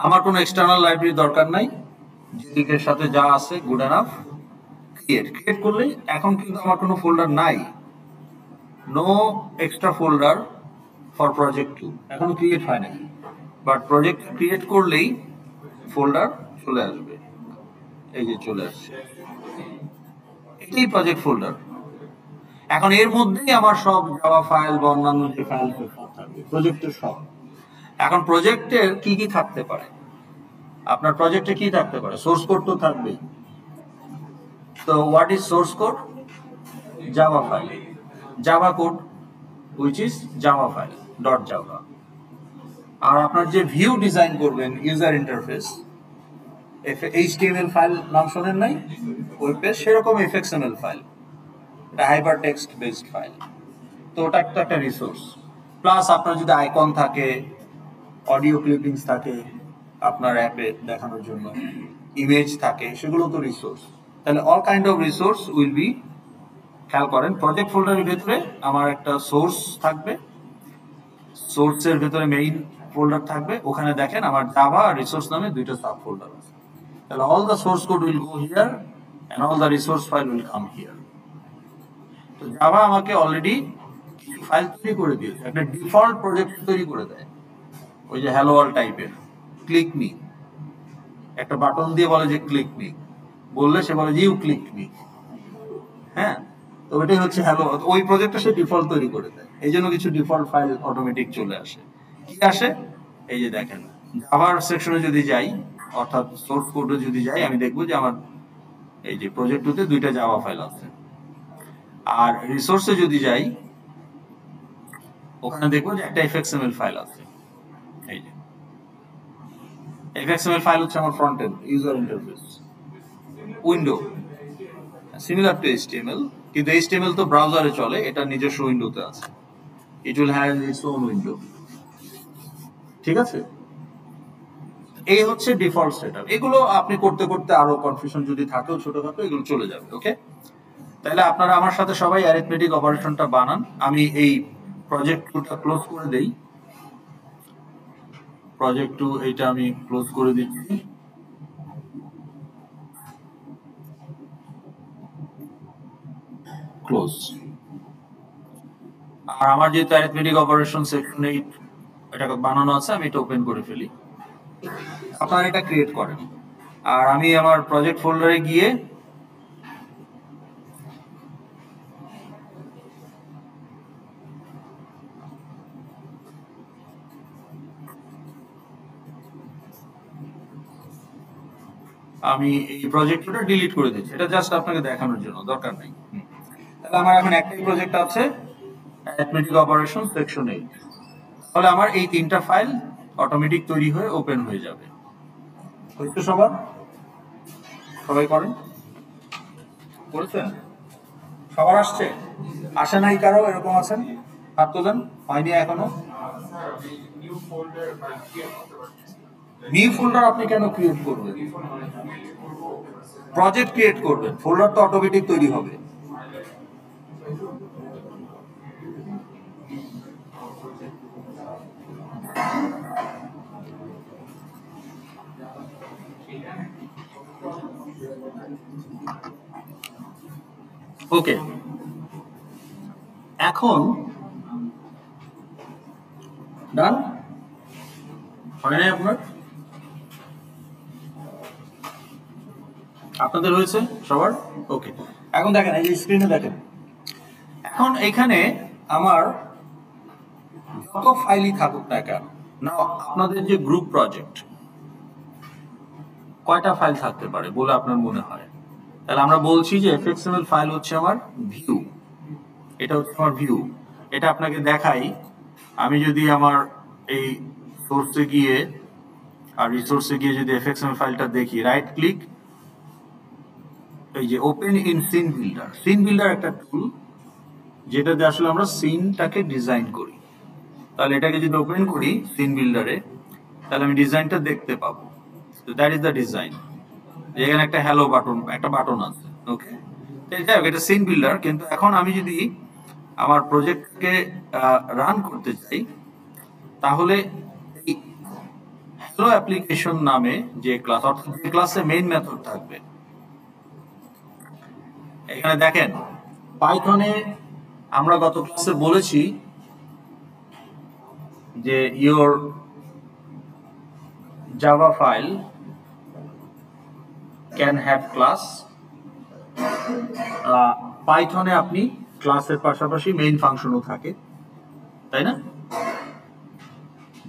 আমার কোনো এক্সটার্নাল লাইব্রেরি দরকার নাই, জিডিকের সাথে যা আছে গুড এনাফ। ক্রিয়েট করলে এখন কিন্তু আমার কোনো ফোল্ডার নাই, no extra folder for project 2, এখন ক্রিয়েট হয় নাই। বাট প্রজেক্ট ক্রিয়েট করলেই ফোল্ডার চলে আসবে। এই যে চলে আসছে, এটাই প্রজেক্ট ফোল্ডার। এখন এর মধ্যেই আমার সব জাভা ফাইল বা অন্যান্য যে ফাইল সব থাকবে, প্রজেক্টের সব। এখন প্রজেক্টের কি কি থাকতে পারে? আপনার প্রজেক্টে কি থাকতে পারে? সোর্স কোড তো থাকবেই। তো what is source code? Java file, Java code which is Java file dot Java. আর আপনার যে ভিউ ডিজাইন করবেন, ইউজার ইন্টারফেস, HTML ফাইল নাম শোনেন নাই? ওয়েব পেজ, সেরকম এফএক্সএমএল ফাইল, এটা হাইপার টেক্সট বেসড ফাইল। তো ওটা একটা রিসোর্স। প্লাস আপনার যদি আইকন থাকে, অডিও ক্লিপিংস থাকে আপনার অ্যাপে দেখানোর জন্য, ইমেজ থাকে, সেগুলো তো রিসোর্স। তাহলে all kind of resource will be. খেয়াল করেন, প্রজেক্ট ফোল্ডারের ভেতরে আমার একটা সোর্স থাকবে, সোর্সের ভেতরে মেইন ফোল্ডার থাকবে, ওখানে দেখেন আমার জাভা আর রিসোর্স নামে 2টা সাব ফোল্ডার আছে। তাহলে all the source code will go here and all the resource file will come here. তো জাভা আমাকে অলরেডি কিছু ফাইল তৈরি করে দিয়েছে, একটা ডিফল্ট প্রজেক্ট তৈরি করে দেয়, ওই যে হ্যালো ওয়ার্ল্ড টাইপের। ক্লিক মি, একটা বাটন দিয়ে বলে যে ক্লিক মি, বললে সে বলে যে ইউ ক্লিক মি। হ্যাঁ, তো তো ওইটাই হচ্ছে হ্যালো, ওই প্রজেক্টটা সে ডিফল্ট তৈরি করে দেয়, এই জন্য কিছু ডিফল্ট ফাইল অটোমেটিক চলে আসে। কি আসে? এই যে দেখেন, জাভার সেকশনে যদি যাই, অর্থাৎ সোর্স কোডে যদি যাই, আমি দেখবো যে আমার এই যে প্রজেক্ট 2 তে 2টা জাভা ফাইল আছে। আর রিসোর্সে যদি যাই, ওখানে দেখবো যে একটা এফএক্সএমএল ফাইল আছে। এই যে এফএক্সএমএল ফাইল হচ্ছে আমার front end user interface window, similar to HTML, কিন্তু এইচটিএমএল তো ব্রাউজারে চলে, এটা নিজস্ব উইন্ডোতে আছে। It will have its own window. ঠিক আছে, এই হচ্ছে ডিফল্ট সেটআপ। এগুলো আপনি করতে করতে আরো কনফিউশন যদি থাকেও ছোটখাটো, এগুলো চলে যাবে। ওকে, তাহলে আপনারা আমার সাথে সবাই অ্যারিথমেটিক অপারেশনটা বানান। আমি এই প্রজেক্ট 2টা ক্লোজ করে দেই। প্রজেক্ট 2 এইটা আমি ক্লোজ করে দিচ্ছি। ক্লোজ। আর আমার যেহেতু অ্যারিথমেটিক অপারেশন সেকশন 8 এটা বানানো আছে, আমি এটা ওপেন করে ফেলি। আপনারা এটা ক্রিয়েট করেন। আর আমি আমার প্রজেক্ট ফোল্ডারে গিয়ে আমি এই প্রজেক্টটা ডিলিট করে দিচ্ছি, এটা জাস্ট আপনাকে দেখানোর জন্য, দরকার নেই। তাহলে আমার এখন একটাই প্রজেক্ট আছে, অ্যারিথমেটিক অপারেশন সেকশন 8। তাহলে আমার এই 3টা ফাইল অটোমেটিক তৈরি হয়ে ওপেন হয়ে যাবে। হয়তো সবাই করেন, বলছেন সবার আসছে? আসে নাই কারো? এরকম আছেন? হাত তোলেন। হয়নি এখনো? নিউ ফোল্ডার আপনি কেন ক্রিয়েট করবেন? প্রজেক্ট ক্রিয়েট করবেন, ফোল্ডার তো অটোমেটিক তৈরি হবে। ওকে, এখন ডান হয় নাই আপনার? আপনাদের হয়েছে সবার? ওকে, এখন দেখেন এই যে স্ক্রিনে দেখেন, এখন এখানে আমার যত ফাইলই থাকুক না কেন, না আপনাদের যে গ্রুপ প্রজেক্ট কয়টা ফাইল থাকতে পারে বলে আপনার মনে হয়? তাহলে আমরা বলছি যে এফএক্সএমএল ফাইল হচ্ছে আমার ভিউ, এটা হচ্ছে আমার ভিউ। এটা আপনাকে দেখাই, আমি যদি আমার এই সোর্সে গিয়ে আর রিসোর্সে গিয়ে যদি এফএক্সএমএল ফাইলটা দেখি, রাইট ক্লিক, এই যে open in scene builder. Scene builder একটা টুল যেটাতে আসলে আমরা সিনটাকে ডিজাইন করি। তাহলে এটাকে যদি ওপেন করি সিন বিল্ডারে, তাহলে আমি ডিজাইনটা দেখতে পাবো। তো দ্যাট ইজ দ্য ডিজাইন। এখানে একটা হ্যালো বাটন, একটা বাটন আছে। ওকে, যাই হোক, এটা সিন বিল্ডার। কিন্তু এখন আমি যদি আমার প্রজেক্টকে রান করতে চাই, তাহলে এই হ্যালো অ্যাপ্লিকেশন নামে যে ক্লাস, অর্থাৎ যে ক্লাসে মেইন মেথড থাকবে, এখানে দেখেন পাইথনে আমরা গত ক্লাসে বলেছি যে your Java file can have class. পাইথনে আপনি ক্লাসের পাশাপাশি মেইন ফাংশনও থাকে, তাই না?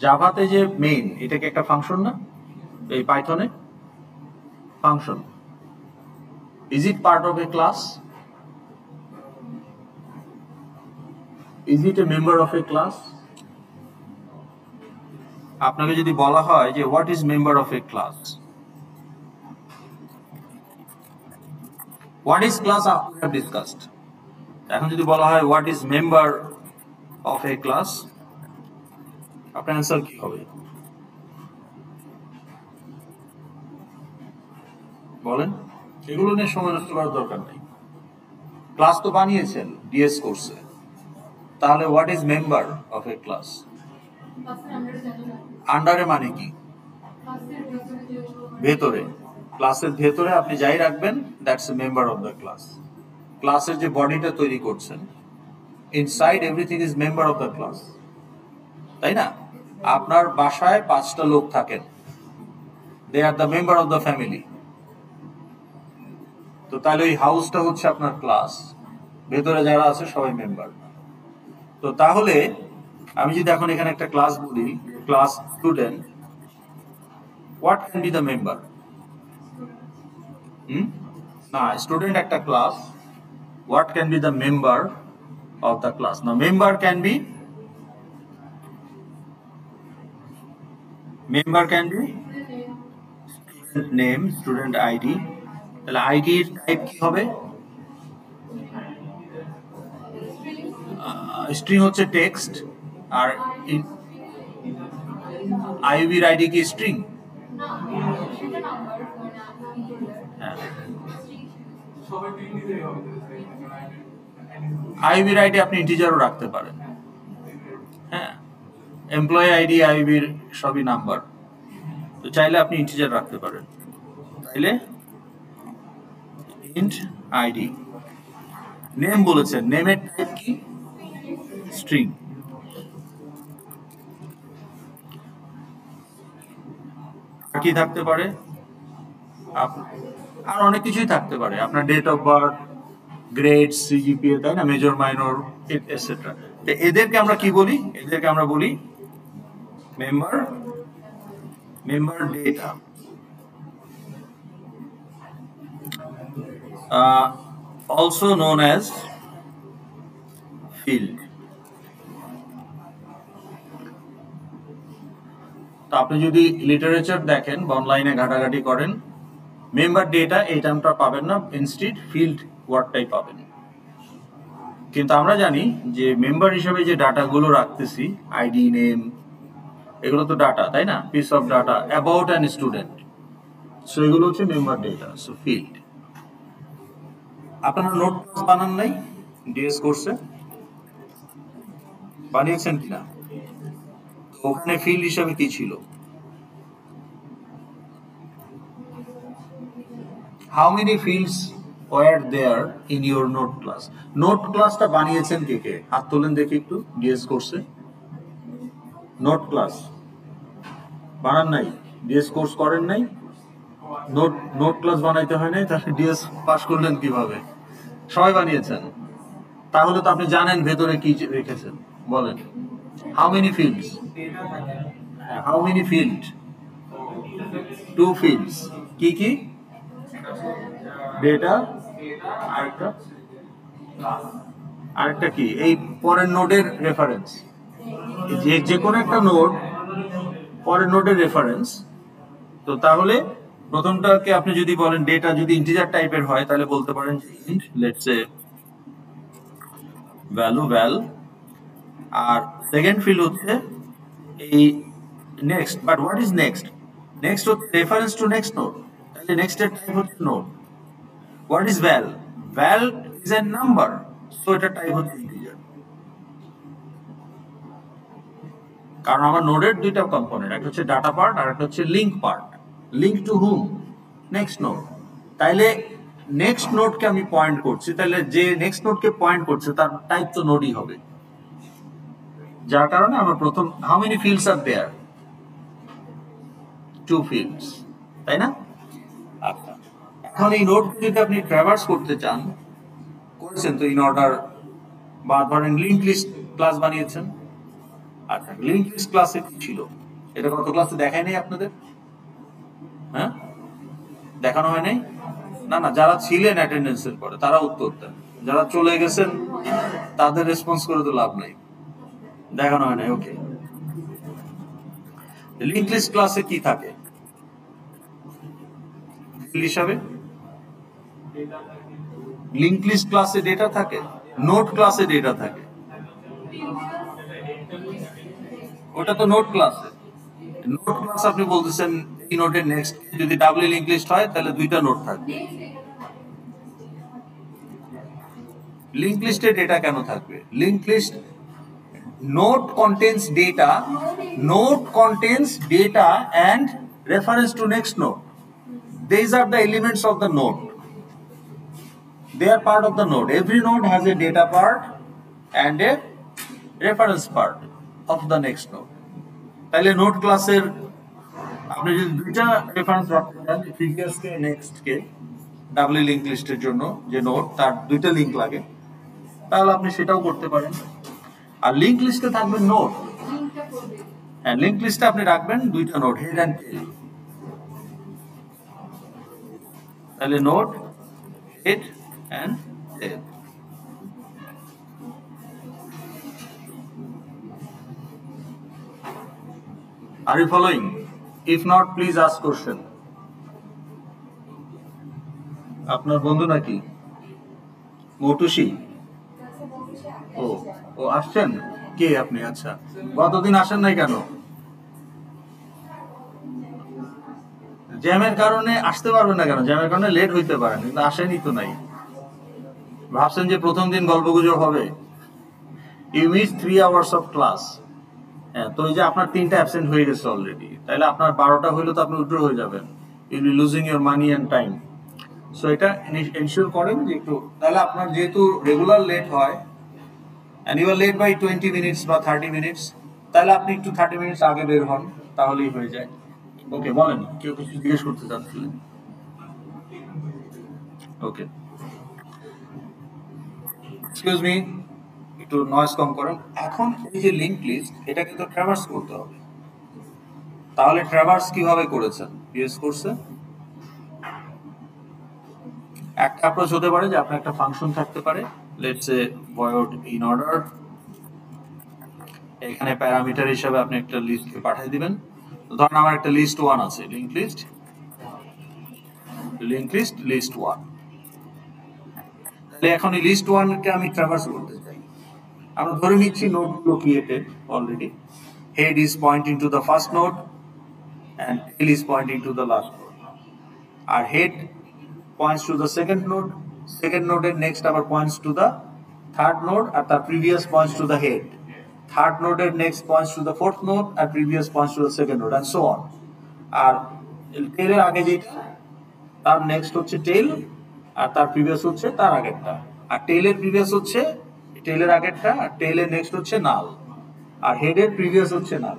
জাভাতে যে মেইন, এটা কি একটা ফাংশন না? এই পাইথনে function, is it part of a class? Is it a member of a class? আপনাকে যদি বলা হয় যে what is member of a class, what is class we have discussed, এখন যদি বলা হয় what is member of a class, আপনার অ্যান্সার কি হবে বলেন? এগুলো নিয়ে সময় নষ্ট করার দরকার নেই, ক্লাস তো বানিয়েছেন ডিএস কোর্সে। তাহলে what is member of a class? আন্ডারে মানে কি? ভেতরে, ক্লাসের ভেতরে আপনি যাই রাখবেন, that's a member of the class. ক্লাসের যে বডিটা তৈরি করছেন, inside everything is member of the class, তাই না? আপনার বাসায় 5টা লোক থাকেন, they are the member of the family. তো তাহলে ওই হাউসটা হচ্ছে আপনার ক্লাস, ভেতরে যারা আছে সবাই মেম্বার। তো তাহলে আমি যদি এখন এখানে একটা ক্লাস বলি, class student, what can be the member? না, স্টুডেন্ট একটা class, what can be the member of the class? Now member can be student name, student id, তাহলে id এর টাইপ কি হবে? স্ট্রিং হচ্ছে টেক্সট, আর iub এর id কি string? iub এর id আপনি ইন্টিজারও রাখতে পারেন। হ্যাঁ, এমপ্লয়ি আইডি আইব এর সবই নাম্বার, তো চাইলে আপনি ইন্টিজার রাখতে পারেন, তাইলে int id। নেম বলেছেন, নেমের টাইপ কি? স্ট্রিং। কি থাকতে পারে? আর অনেক কিছুই থাকতে পারে, আপনার date of birth, grade, CGPA, তাই না, মেজর মাইনর এটসেট্রা। এদেরকে আমরা কি বলি? এদেরকে আমরা বলি member data. also known as field। তো আপনি যদি লিটারেচার দেখেন বা অনলাইনে ঘাটাঘাটি করেন, মেম্বার ডেটা এই টার্মটা পাবেন না, ইনস্টিড ফিল্ড ওয়ার্ডটাই পাবেন। কিন্তু আমরা জানি যে মেম্বার হিসেবে যে ডাটাগুলো রাখতেছি, আইডি, নেম, এগুলো তো ডাটা, তাই না, piece of data about an student, so এগুলো হচ্ছে মেম্বার ডেটা, সো ফিল্ড। আপনারা নোট বানান নাই ডিএস কোর্সে? বানিয়েছেন কিনা? তো ওখানে ফিল্ড হিসাবে কি ছিল? How many fields were there in your node class? Node ক্লাসটা বানিয়েছেন কে কে? হাত তোলেন দেখি একটু। ডিএস কোর্সে নোট ক্লাস বানান নাই? ডিএস কোর্স করেন নাই? নোট ক্লাস বানাইতে হয় নাই, তাহলে ডিএস পাস করলেন কিভাবে? সবাই বানিয়েছেন, তাহলে তো আপনি জানেন ভেতরে কি রেখেছেন। বলেন, how many fields? How many field? 2 fields. কি কি? ডেটা, আরেকটা কি? এই পরের নোডের রেফারেন্স, যে কোনো একটা নোড পরের নোডের রেফারেন্স। তো তাহলে প্রথমটাকে আপনি যদি বলেন ডেটা, যদি ইন্টিজার টাইপের হয় তাহলে বলতে পারেন int, let's say value val, আর সেকেন্ড ফিল্ড হচ্ছে এই next. But what is next? Next হচ্ছে রেফারেন্স টু নেক্সট নোড, তাহলে নেক্সট এর টাইপ হচ্ছে node. What is val? Val is a number, so এটা টাইপ হচ্ছে ইন্টিজার। কারণ আমার নোডের দুইটা কম্পোনেন্ট, একটা হচ্ছে ডাটা পার্ট আর একটা হচ্ছে link part. Link to hmm? Next node. তাইলে নেক্সট নোডকে আমি পয়েন্ট করছি, তাহলে যে নেক্সট নোডকে পয়েন্ট করছে তার টাইপ তো নোডই হবে, যার কারণে আমার প্রথম how many fields are there? 2 fields, তাই না? আচ্ছা, এখন এই নোড যদি আপনি ট্রাভার্স করতে চান, করেছেন তো ইন অর্ডার, বা ধরেন লিঙ্ক লিস্ট ক্লাস বানিয়েছেন। আচ্ছা, লিঙ্ক লিস্ট ক্লাসে কি ছিল? এটা কত ক্লাসে দেখাই নাই আপনাদের? হ্যাঁ, দেখানো হয় নাই? না না, যারা ছিলেন অ্যাটেন্ডেন্সের পরে তারা উত্তর দেন, যারা চলে গেছেন তাদের রেসপন্স করে তো লাভ নাই, দেখানো হয় নাই। ওকে, লিঙ্ক লিস্ট ক্লাসে কি থাকে হিসাবে? লিঙ্ক লিস্ট ক্লাসে ডেটা থাকে, নোট ক্লাসে ডেটা থাকে। ওটা তো নোট ক্লাসে। নোট ক্লাস আপনি বলতেছেন এই নোটের নেক্সট যদি ডাবল লিঙ্ক লিস্ট হয় তাহলে দুইটা নোট থাকবে। লিঙ্ক লিস্টে ডেটা কেন থাকবে? Link list node contains data, node contains data and reference to next node. These are the elements of the node. They are part of the node. Every node has a data part and a reference part of the next node. তাহলে note ক্লাসের আপনি যদি দুইটা reference রাখতে চান, previous কে next কে, double link লিস্টের জন্য যে নোড, তার দুইটা লিঙ্ক লাগে, তাহলে আপনি সেটাও করতে পারেন। আর লিংক লিস্টে থাকবে নোট, হ্যাঁ লিংক লিস্টে আপনি রাখবেন দুইটা নোট, হেড অ্যান্ড টেল। তাহলে node, head and tail. Are you following? If not, please ask question. আপনার বন্ধু নাকি মৌটুসি? ও ও আসছেন কে আপনি? আচ্ছা, গতদিন আসেন নাই কেন? জ্যামের কারণে আসতে পারবেন না কেন? জ্যামের কারণে লেট হইতে পারেন, কিন্তু আসেনই তো নাই। ভাবছেন যে প্রথম দিন গল্পগুজব হবে? ইউ মিস 3 hours অফ ক্লাস। হ্যাঁ, তো এই যে আপনার 3টা অ্যাবসেন্ট হয়ে গেছে অলরেডি, তাহলে আপনার 12টা হইলে তো আপনি উইথড্র হয়ে যাবেন। You will losing your money and time. So এটা এনশিওর করেন যে একটু, তাহলে আপনার যেহেতু রেগুলার লেট হয় and you are late by 20 minutes বা 30 minutes, তাহলে আপনি একটু 30 মিনিটস আগে বের হন, তাহলেই হয়ে যায়। ওকে, বলেন, কেউ কিছু জিজ্ঞেস করতে চাচ্ছিলেন? ওকে, এক্সকিউজ মি, একটু নয়েজ কম করেন। এখন এই যে লিংক লিস্ট, এটা কিন্তু ট্র্যাভার্স করতে হবে। তাহলে ট্র্যাভার্স কিভাবে করেছেন? ইউজ করছে একটা অ্যাপ্রোচ হতে পারে যে আপনার একটা ফাংশন থাকতে পারে, let's say void in order, এখানে প্যারামিটার হিসেবে আপনি একটা লিস্টকে পাঠিয়ে দিবেন। ধরেন আমার একটা লিস্ট 1 আছে, লিংক লিস্ট লিস্ট 1। তাহলে এখন এই লিস্ট 1 কে আমি ট্র্যাভার্স করতে চাই। আমরা ধরে নিচ্ছি নোডগুলো created already. Head is pointing to the first node and tail is pointing to the last node. Our head points to the second node and next our points to the third node, and the previous points to the head. Third node and next points to the fourth node, and previous points to the second node, and so on. আর টেলের আগে যেটা, তার next হচ্ছে টেল, আর তার previous হচ্ছে তার আগেরটা, আর টেলের previous হচ্ছে টেলের আগেরটা, আর টেলের নেক্সট হচ্ছে নাল, আর হেডের প্রিভিয়াস হচ্ছে নাল।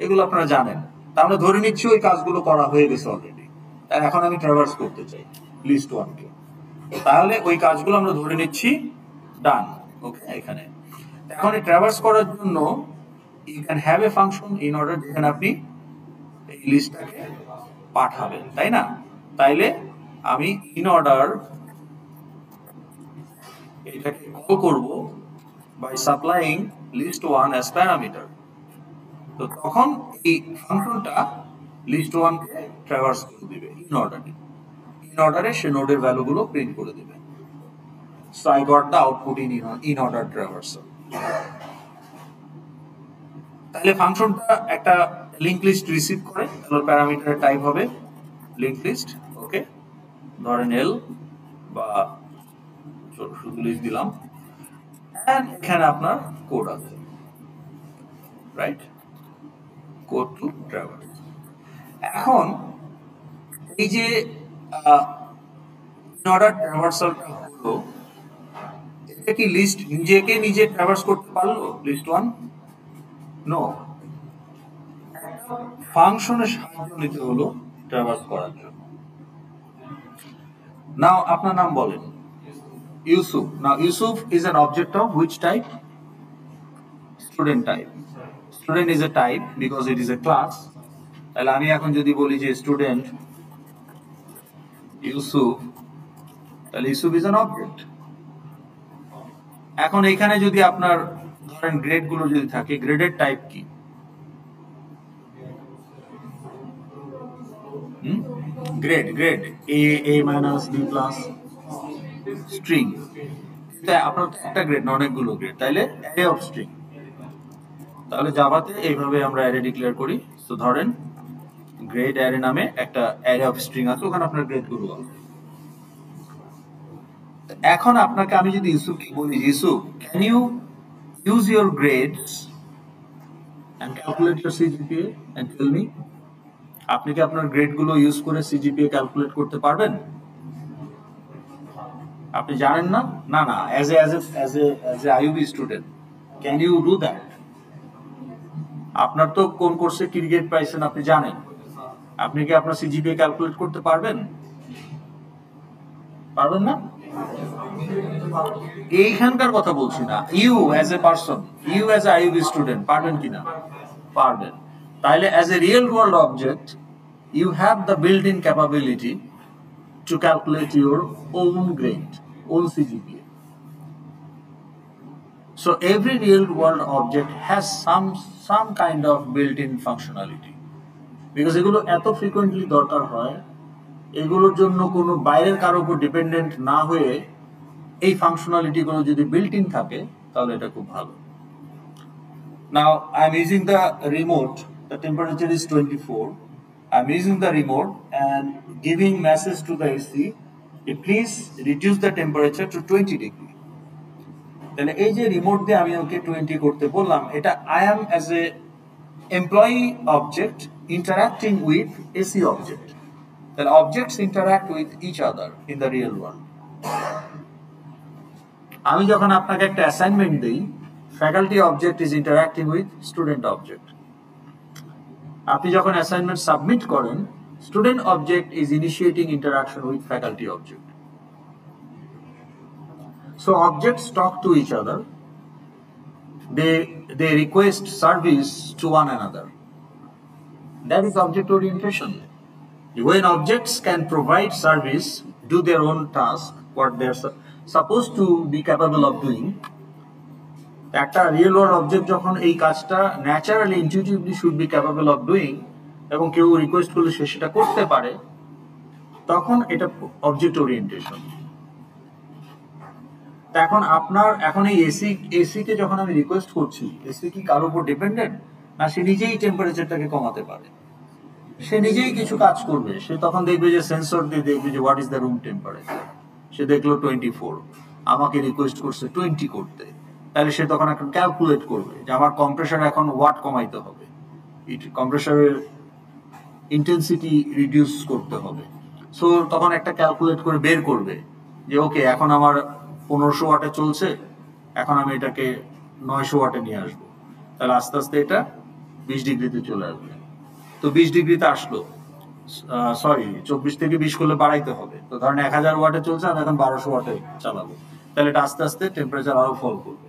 এগুলো আপনারা জানেন। তা আমরা ধরে নিচ্ছি ওই কাজগুলো করা হয়ে গেছে অলরেডি, আর এখন আমি ট্র্যাভার্স করতে চাই লিস্ট 1 কে। তাহলে ওই কাজগুলো আমরা ধরে নিচ্ছি ডান। ওকে, এখানে এখন এই ট্র্যাভার্স করার জন্য you can have a function in order, যেখানে আপনি এই লিস্টটাকে পাঠাবেন, তাই না? তাইলে আমি ইন অর্ডার এটাকে কল করব by supplying list 1 as parameter. তো তখন এই ফাংশনটা লিস্ট 1 কে ট্র্যাভার্স করে দিবে ইন অর্ডারে সে নোডের ভ্যালুগুলো প্রিন্ট করে দিবে। So I got the output in order traversal. তাহলে ফাংশনটা একটা লিংক লিস্ট রিসিভ করে, তাহলে প্যারামিটারের টাইপ হবে লিংক লিস্ট। ওকে, ধরেন এল বা শুধু লিস্ট দিলাম, এন্ড এখানে আপনার কোড আছে, রাইট? Code two traverse. এখন এই যে ইন অর্ডার ট্র্যাভার্সালটা হলো, এটা কি লিস্ট নিজে ট্র্যাভার্স করতে পারলো লিস্ট 1? নো, ফাংশনের সাহায্য নিতে হলো ট্র্যাভার্স করার জন্য। নাও আপনার নাম বলেন, ইউসুফ। নাও Yusuf is an object of which type? Student type. Student is a type because it is a class. তাহলে আমি এখন যদি বলি যে স্টুডেন্ট ইউসুফ, তাহলে ইউসুফ is an object. এখন এখানে যদি আপনার ধরেন গ্রেড গুলো যদি থাকে, গ্রেডের টাইপ কি? Grade a minus b plus string. আপনার একটা গ্রেড না, অনেকগুলো গ্রেড, তাইলে অ্যারে অফ স্ট্রিং। তাহলে জাভাতে এইভাবে আমরা অ্যারে ডিক্লেয়ার করি। তো ধরেন গ্রেড অ্যারে নামে একটা অ্যারে অফ স্ট্রিং আছে, ওখানে আপনার গ্রেড গুলো আছে। এখন আপনাকে আমি যদি ইউসুফকে বলি, Yusuf can you use your grades and calculate your CGPA and tell me, আপনি কি আপনার গ্রেড গুলো ইউজ করে সিজিপিএ ক্যালকুলেট করতে পারবেন? আপনি জানেন না? না না, as a IUB student can you do that? আপনার তো কোন কোর্সে কি গ্রেড পাইছেন আপনি জানেন, আপনি কি আপনার সিজিপিএ ক্যালকুলেট করতে পারবেন? পারবেন না? এইখানকার কথা বলছি না, you as a person, you as a IUB student পারবেন কিনা? পারবেন। তাহলে as a real world object you have the built-in capability to calculate your own grade, own CGPA. So every real-world object has some kind of built-in functionality. Because এগুলো এত frequently দরকার হয়, এগুলোর জন্য কোনো বাইরের কারোর উপর ডিপেন্ডেন্ট না হয়ে এই ফাংশনালিটি গুলো যদি built-in থাকে তাহলে এটা খুব ভালো। Now I'm using the remote. The temperature is 24. I'm using the remote and giving message to the AC, please reduce the temperature to 20 degree. Then এই যে রিমোট দিয়ে আমি ওকে 20 করতে বললাম, এটা I am as a employee object interacting with AC object. Then objects interact with each other in the real world. আমি যখন আপনাকে একটা অ্যাসাইনমেন্ট দেই, faculty object is interacting with student object. আপনি যখন অ্যাসাইনমেন্ট সাবমিট করেন, student object is initiating interaction with faculty object. So objects talk to each other, they request service to one another. That is object orientation. When objects can provide service, do their own task, what they are supposed to be capable of doing, একটা real world object যখন এই কাজটা naturally intuitively should be capable of doing এবং কেউ request করলে সে সেটা করতে পারে, তখন এটা অবজেক্ট ওরিয়েন্টেশন। এখন আপনার এখন এই এসি কে যখন আমি রিকোয়েস্ট করছি, এসি কি কারোর উপর ডিপেন্ডেন্ট না? সে নিজেই টেম্পারেচারটাকে কমাতে পারে, সে নিজেই কিছু কাজ করবে। সে তখন দেখবে যে সেন্সর দিয়ে দেখবে যে what is the room temperature, সে দেখলো 24, আমাকে রিকোয়েস্ট করছে 20 করতে, তাহলে সে তখন এখন ক্যালকুলেট করবে যে আমার কম্প্রেসার এখন ওয়াট কমাইতে হবে, কম্প্রেসারের ইন্টেন্সিটি রিডিউস করতে হবে। সো তখন একটা ক্যালকুলেট করে বের করবে যে ওকে এখন আমার 1500 ওয়াটে চলছে, এখন আমি এটাকে 900 ওয়াটে নিয়ে আসবো, তাহলে আস্তে আস্তে এটা 20 ডিগ্রিতে চলে আসবে। তো 20 ডিগ্রিতে আসলো, সরি 24 থেকে 20 করলে বাড়াইতে হবে। তো ধরেন 1000 ওয়াটে চলছে, আমি এখন 1200 ওয়াটে চালাবো, তাহলে এটা আস্তে আস্তে টেম্পারেচার আরো ফল করবে।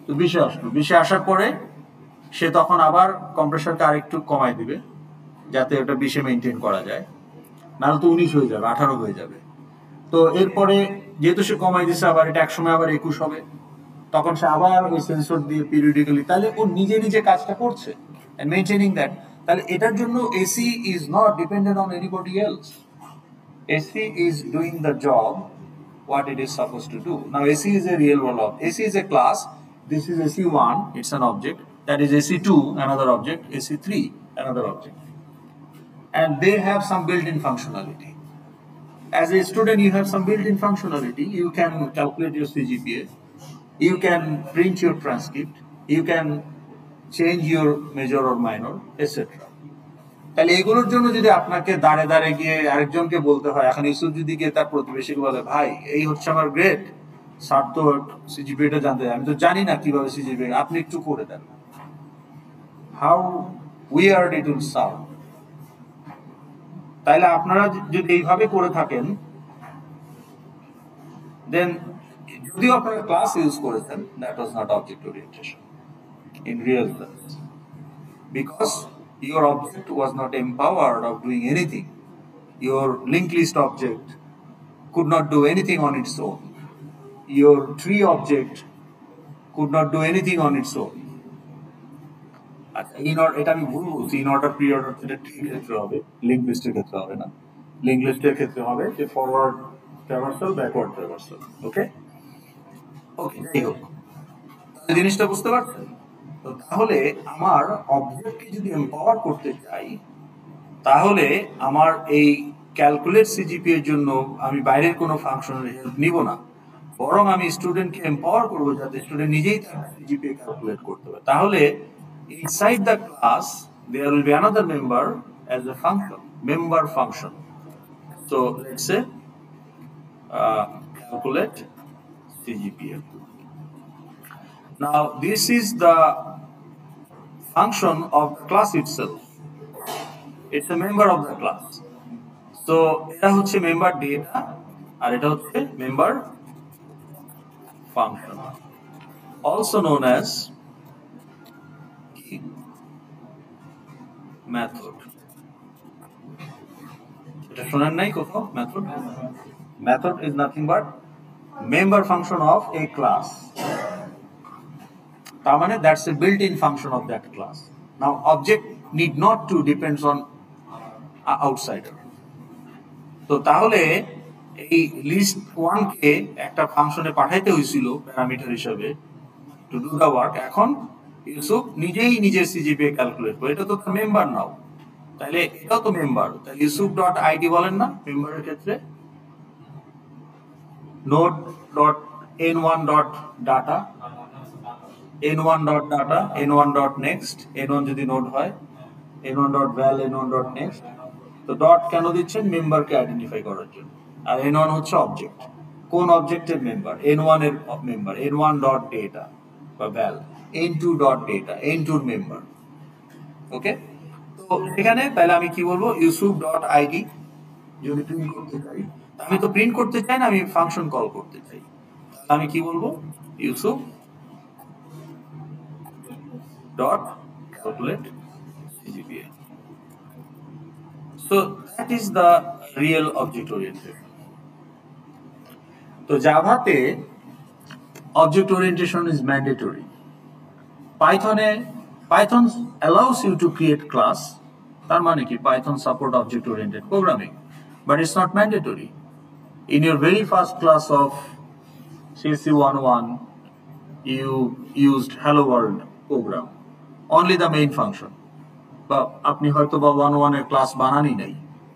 তো 20 আসলো, 20 আসার পরে সে তখন আবার কম্প্রেসারকে আরেকটু কমাই দিবে যাতে ওটা 20 মেইনটেইন করা যায়, নাহলে তো 19 হয়ে যাবে, 18 হয়ে যাবে। তো এরপরে যেহেতু সে কমাই দিছে, আবার এটা একসময় আবার 21 হবে, তখন সে আবার ওই সেন্সর দিয়ে পিরিয়ডিক্যালি, তাহলে ও নিজে নিজে কাজটা করছে and maintaining that. তাহলে এটার জন্য AC is not dependent on anybody else. AC is doing the job what it is supposed to do. Now AC is a real world object. AC is a class. This is AC1, it's an object. That is AC2, another object. AC3, another object. And they have some built-in functionality. As a student, you have some built-in functionality. You can calculate your CGPA. You can print your transcript. You can change your major or minor, etc. তাহলে এগুলোর জন্য যদি আপনাকে দাঁড়ে দাঁড়ে গিয়ে আরেকজনকে বলতে হয়, এখন ইউসুফ যদি গিয়ে তার প্রতিবেশীকে বলে ভাই এই হচ্ছে আমার গ্রেড, স্যার তো সিজিপিএটা জানতে, আমি তো জানি না কিভাবে সিজিপিএ, আপনি একটু করে দেন, how weird it will sound. তাইলে আপনারা যদি এইভাবে করে থাকেন, দেন যদিও আপনারা ক্লাস ইউজ করেছেন, that was not object orientation in real terms, because your object was not empowered of doing anything. Your linked list object could not do anything on its own. Your tree object could not do anything on its own. এটা আমি ভুল বলছি, in order pre order এটা tree ক্ষেত্রে হবে, link লিস্টের ক্ষেত্রে হবে না। লিঙ্ক লিস্টের ক্ষেত্রে হবে যে ফরওয়ার্ড ট্রাভার্সাল, ব্যাকওয়ার্ড ট্রাভার্সাল। ওকে ওকে, যাই হোক, জিনিসটা বুঝতে পারছেন? তাহলে আমার অবজেক্টকে যদি এম্পাওয়ার করতে চাই, তাহলে আমার এই ক্যালকুলেট সিজিপি এর জন্য আমি বাইরের কোনো ফাংশনের হেল্প নিব না, বরং আমি স্টুডেন্টকে এম্পাওয়ার করবো যাতে স্টুডেন্ট নিজেই তার সিজিপি ক্যালকুলেট করতে পারে। তাহলে inside the class there will be another member as a function, member function. So let's say calculate CGPA. Now this is the function of the class itself. It's a member of the class. So এটা হচ্ছে member data আর এটা হচ্ছে member function, also known as method. এটা শোনেন নাই কোথাও method? Method is nothing but member function of a class. তার মানে that's a built-in function of that class. Now object need not to depends on outsider. তো তাহলে এই list 1 কে একটা ফাংশনে পাঠাইতে হয়েছিল প্যারামিটার হিসেবে টু ডু দা ওয়ার্ক। এখন ইউসুফ নিজেই নিজের সিজিপিএ ক্যালকুলেট করে, এটা তো তার মেম্বার নাও, তাহলে এটাও তো মেম্বার, তাহলে ইউসুফ ডট আইডি বলেন না মেম্বারের ক্ষেত্রে, node dot n1 dot data, n1 dot data, n1 dot next, n1 যদি নোড হয়, n1 ডট ভ্যাল, n1 ডট নেক্সট। তো ডট কেন দিচ্ছেন? মেম্বারকে আইডেন্টিফাই করার জন্য। আর n1 হচ্ছে অবজেক্ট, কোন অবজেক্টের মেম্বার? n1 এর মেম্বার, n1 ডট ডেটা বা ভ্যাল, n2 ডট ডেটা, n2 এর মেম্বার। ওকে, তো এখানে তাহলে আমি কি বলবো? ইউসুফ ডট আইডি যদি প্রিন্ট করতে চাই, আমি তো প্রিন্ট করতে চাই না, আমি ফাংশন কল করতে চাই, তাহলে আমি কি বলবো? Yusuf dot calculate CGPA. So that is the real object oriented. তো জাভাতে object orientation is mandatory. Python allows you to create class. তার মানে কি Python support object oriented programming, but it's not mandatory. In your very first class of CSC 101, you used hello world program, only the main function. বা আপনি হয়তো বা 101 এর class বানানি নাই,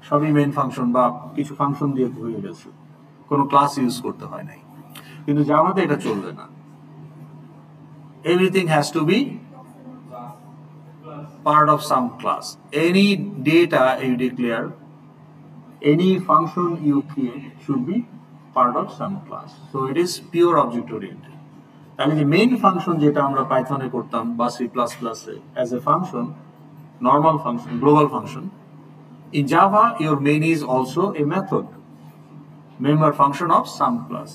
সবই মেইন ফাংশন বা কিছু ফাংশন দিয়ে হয়ে গেছে, কোনো ক্লাস ইউজ করতে হয় নাই। কিন্তু জাভাতে এটা চলবে না, everything has to be part of some class. Any data you declare, any function you create should be part of some class. So it is pure object oriented. তাহলে যে মেইন ফাংশন যেটা আমরা পাইথনে করতাম বা C++ A as a function, normal function, global function, in Java your main is also a method, member function of some class,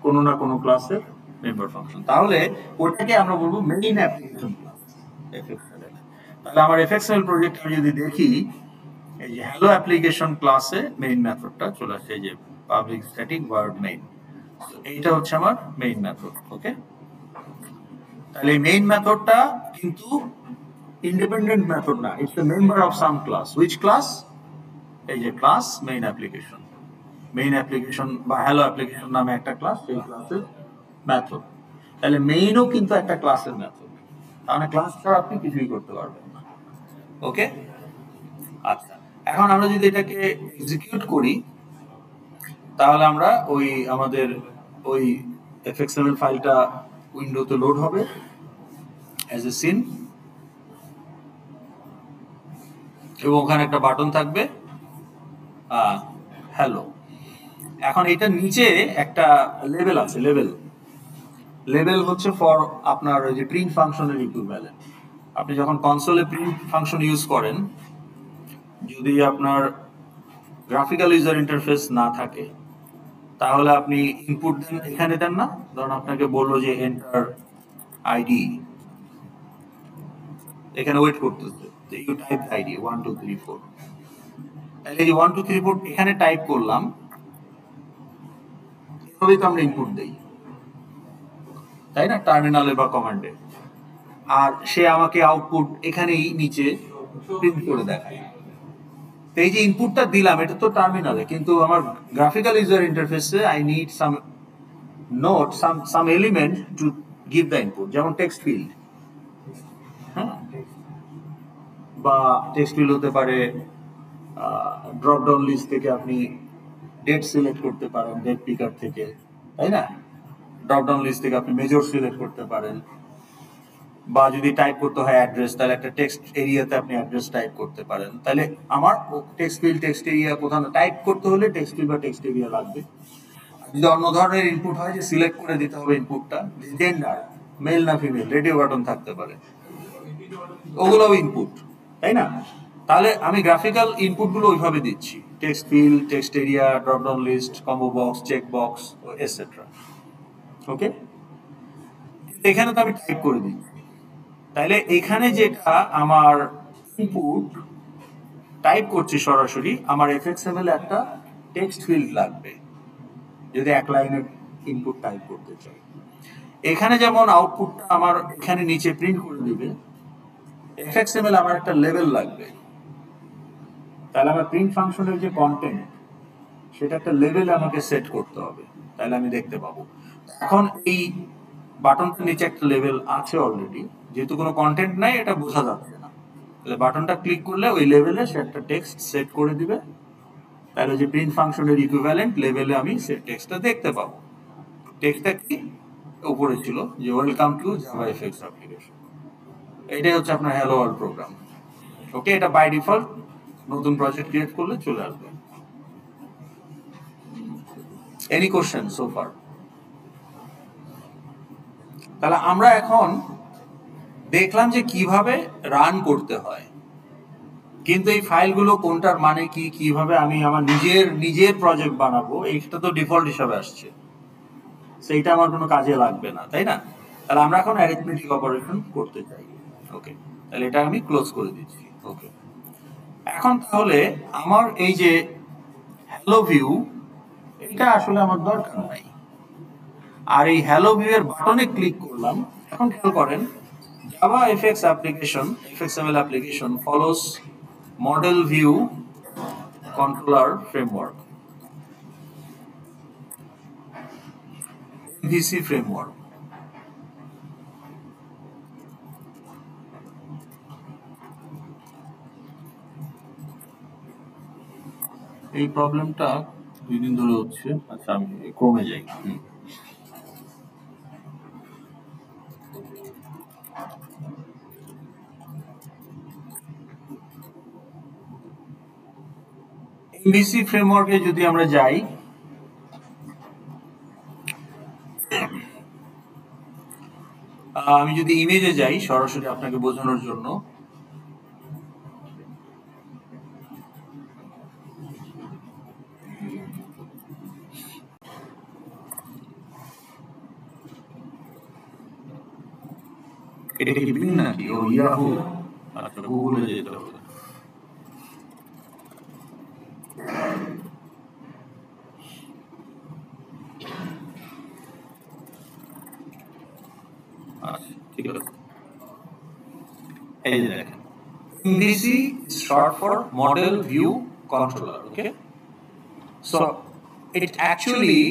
কোনো না কোনো ক্লাসের মেম্বার ফাংশন। তাহলে ওটাকে আমরা বলবো মেইন অ্যাপ্লিকেশন ক্লাস, FXML। তাহলে আমার FXML প্রজেক্ট আমি যদি দেখি, এই যে হ্যালো অ্যাপ্লিকেশন ক্লাসে মেইন মেথডটা চলে আসে, এই যে পাবলিক স্ট্যাটিক ভয়েড মেইন, এইটা হচ্ছে আমার মেইন মেথড। ওকে, তাহলে এই মেইন মেথডটা কিন্তু ইন্ডিপেন্ডেন্ট মেথড না, it's the member of some class. Which class? এই যে class main application, main application বা হ্যালো অ্যাপ্লিকেশন নামে একটা ক্লাস, সেই ক্লাসের মেথড। তাহলে মেইনও কিন্তু একটা ক্লাসের মেথড, তাহলে ক্লাস ছাড়া আপনি কিছুই করতে পারবেন না। ওকে, আচ্ছা, এখন আমরা যদি এটাকে এক্সিকিউট করি, তাহলে আমরা ওই আমাদের ওই FXML ফাইলটা উইন্ডোতে লোড হবে অ্যাজ এ সিন, এবং ওখানে একটা বাটন থাকবে হ্যালো। এখন এটার নিচে একটা লেভেল আছে, লেভেল হচ্ছে ফর আপনার ওই যে প্রিন্ট ফাংশনের ইকুইভ্যালেন্ট। আপনি যখন কনসোলে প্রিন্ট ফাংশন ইউজ করেন, যদি আপনার গ্রাফিক্যাল ইউজার ইন্টারফেস না থাকে, তাহলে আপনি ইনপুট দেন, এখানে দেন না, ধরুন আপনাকে বললো যে এন্টার আইডি, এখানে ওয়েট করতেছে, ইউ টাইপ আইডি 1 2 3 4, তাহলে এই 1 2 3 4 এখানে টাইপ করলাম, এভাবেই তো আমরা ইনপুট দেই, তাই না, টার্মিনালে বা কমান্ডে, আর সে আমাকে আউটপুট এখানেই নিচে প্রিন্ট করে দেখায়। তো এই যে ইনপুটটা দিলাম, এটা তো টার্মিনালে, কিন্তু আমার গ্রাফিক্যাল ইউজার ইন্টারফেসে I need some note, some element to give the input, যেমন টেক্সট ফিল্ড, হ্যাঁ, বা টেক্সট ফিল্ড হতে পারে ড্রপ ডাউন লিস্ট থেকে আপনি ডেট সিলেক্ট করতে পারেন, ডেট পিকার থেকে, তাই না, ড্রপ ডাউন লিস্ট থেকে আপনি মেজর সিলেক্ট করতে পারেন, বা যদি টাইপ করতে হয় অ্যাড্রেস, তাহলে একটা টেক্সট এরিয়াতে আপনি অ্যাড্রেস টাইপ করতে পারেন। তাহলে আমার টেক্সট ফিল্ড, টেক্সট এরিয়া কোথাও টাইপ করতে হলে টেক্সট ফিল্ড বা টেক্সট এরিয়া লাগবে। যদি অন্য ধরনের ইনপুট হয়, যে সিলেক্ট করে দিতে হবে ইনপুটটা, জেন্ডার মেল না ফিমেল, রেডিও বাটন থাকতে পারে, ওগুলোও ইনপুট, তাই না। তাহলে আমি গ্রাফিক্যাল ইনপুটগুলো ওইভাবে দিচ্ছি, text field, text area, drop down list, combo box, check box, etcetera. Okay, এখানে তো আমি টাইপ করে দিই, তাহলে এখানে যেটা আমার ইনপুট টাইপ করছি সরাসরি, আমার এফএক্সএমএল একটা টেক্সট ফিল্ড লাগবে যদি এক লাইনের ইনপুট টাইপ করতে চাই। এখানে যেমন আউটপুটটা আমার এখানে নিচে প্রিন্ট করে দিবে, এফএক্সএমএল আমার একটা লেভেল লাগবে, তাহলে আমার প্রিন্ট ফাংশনের যে কন্টেন্ট সেটা একটা লেভেল আমাকে সেট করতে হবে, তাহলে আমি দেখতে পাবো। এখন এই বাটনটার নিচে একটা লেভেল আছে অলরেডি, যেহেতু কোনো কন্টেন্ট নাই এটা বোঝা যাচ্ছে না, তাহলে বাটনটা ক্লিক করলে ওই লেভেলে সে একটা টেক্সট সেট করে দিবে, তাহলে যে প্রিন্ট ফাংশনের ইকুইভ্যালেন্ট লেভেলে আমি সে টেক্সটটা দেখতে পাবো। টেক্সটটা কি উপরে ছিল যে welcome to JavaFX application, এটাই হচ্ছে আপনার হ্যালো ওয়ার্ল্ড প্রোগ্রাম। ওকে, এটা বাই ডিফল্ট নতুন প্রজেক্ট ক্রিয়েট করলে চলে আসবে। Any question so far? তাহলে আমরা এখন দেখলাম যে কিভাবে রান করতে হয়, কিন্তু এই ফাইলগুলো কোনটার মানে কি, কিভাবে আমি আমার নিজের প্রজেক্ট বানাবো, এইটা তো ডিফল্ট হিসাবে আসছে, সেইটা আমার কোনো কাজে লাগবে না, তাই না? তাহলে আমরা এখন অ্যারিথমেটিক অপারেশন করতে চাই। ওকে, তাহলে এটা আমি ক্লোজ করে দিচ্ছি। ওকে, এখন তাহলে আমার এই যে হ্যালো ভিউ, এটা আসলে আমার দরকার নাই, আর এই হ্যালো ভিউ এর বাটনে ক্লিক করলাম। এখন খেয়াল করেন, JavaFX application, FXML application follows model view controller framework, MVC framework. এই প্রবলেমটা 2 দিন ধরে হচ্ছে। আচ্ছা, আমি ক্রমে যাই। এমভিসি ফ্রেমওয়ার্কে যদি আমরা যাই, আমি যদি ইমেজে যাই সরাসরি আপনাকে বোঝানোর জন্য, এটা কি বিং নাকি? ও ইয়াহু। আচ্ছা, গুগলে যেতে হবে। আচ্ছা, ঠিক আছে, এই যে দেখেন, MVC is short for Model View Controller. Okay, so it actually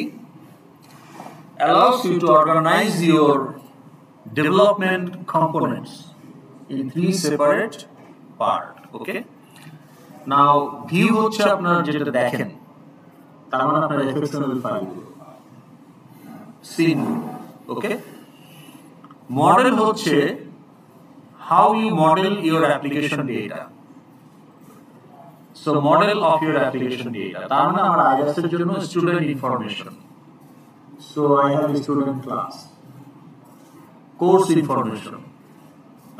allows you to organize your development components in 3 separate parts. Okay, now view হচ্ছে আপনার যেটা দেখেন, তার মানে আপনার এফএক্সএমএল ফাইল, সিন। ওকে, মডেল হচ্ছে how you model your application data. So model of your application data, তার মানে আমার IIS এর জন্য student information, so I have a student class. Course information,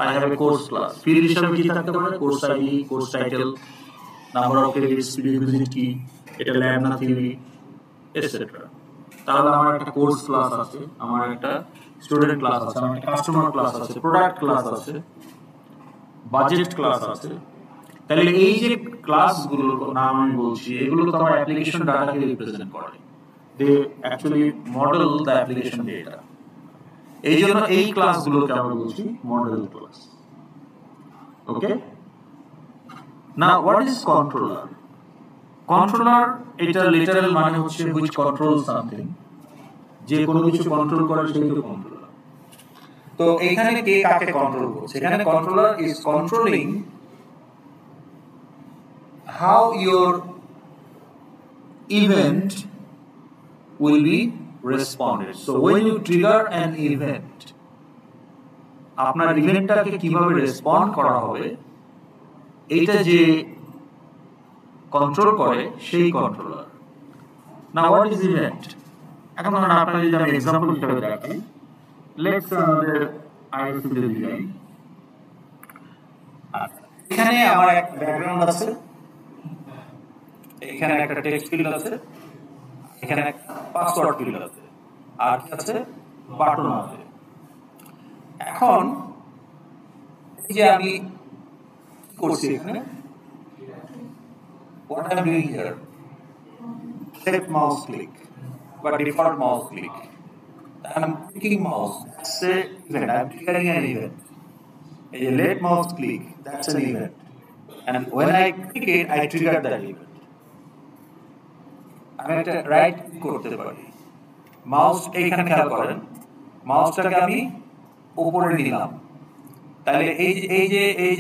I have a course class. field হিসাবে কি থাকতে পারে? course ID, course title, number of credits, visit কি, এটা ল্যাব না থিওরি, etc. তাহলে আমার একটা কোর্স ক্লাস আছে, আমার একটা স্টুডেন্ট ক্লাস আছে, আমার একটা কাস্টমার ক্লাস আছে, প্রোডাক্ট ক্লাস আছে, বাজেট ক্লাস আছে। তাহলে এই যে ক্লাসগুলোর নাম আমি বলছি, এগুলো তো আমার অ্যাপ্লিকেশন ডাটাকে রিপ্রেজেন্ট করে, they actually model the application data. এই জন্য এই ক্লাসগুলোকে আমরা বলছি model class. Okay, now what is controller? Controller, এটা লিটারাল মানে হচ্ছে হুইচ কন্ট্রোল সামথিং, যে কোনো কিছু কন্ট্রোল করে সেই তো কন্ট্রোলার। তো এখানে কে কাকে কন্ট্রোল করছে? এখানে controller is controlling how your event will be responded. So when you trigger an event, আপনার ইভেন্টটাকে কিভাবে রেসপন্ড করা হবে, এইটা যে কন্ট্রোল করে সেই controller. Now what is event? এখন ধরুন আপনার যদি আমি এক্সাম্পল হিসেবে দেখি, লেটস আমাদের আইএসসি তে দিই, এখানে আমার একটা ব্যাকগ্রাউন্ড আছে, এখানে একটা টেক্সট ফিল্ড আছে, এখানে একটা পাসওয়ার্ড ফিল্ড আছে, আর কি আছে? বাটন আছে। এখন এই যে আমি করছি এখানে, what I'm doing here, set mouse click বা default mouse click. I'm clicking mouse, that's a event, I'm triggering an event. A let mouse click, that's an event. And when I click it, I trigger that event. আমি একটা right click করতে পারি, mouse এইখানে খেয়াল করেন, মাউসটাকে আমি উপরে নিলাম, তাহলে এই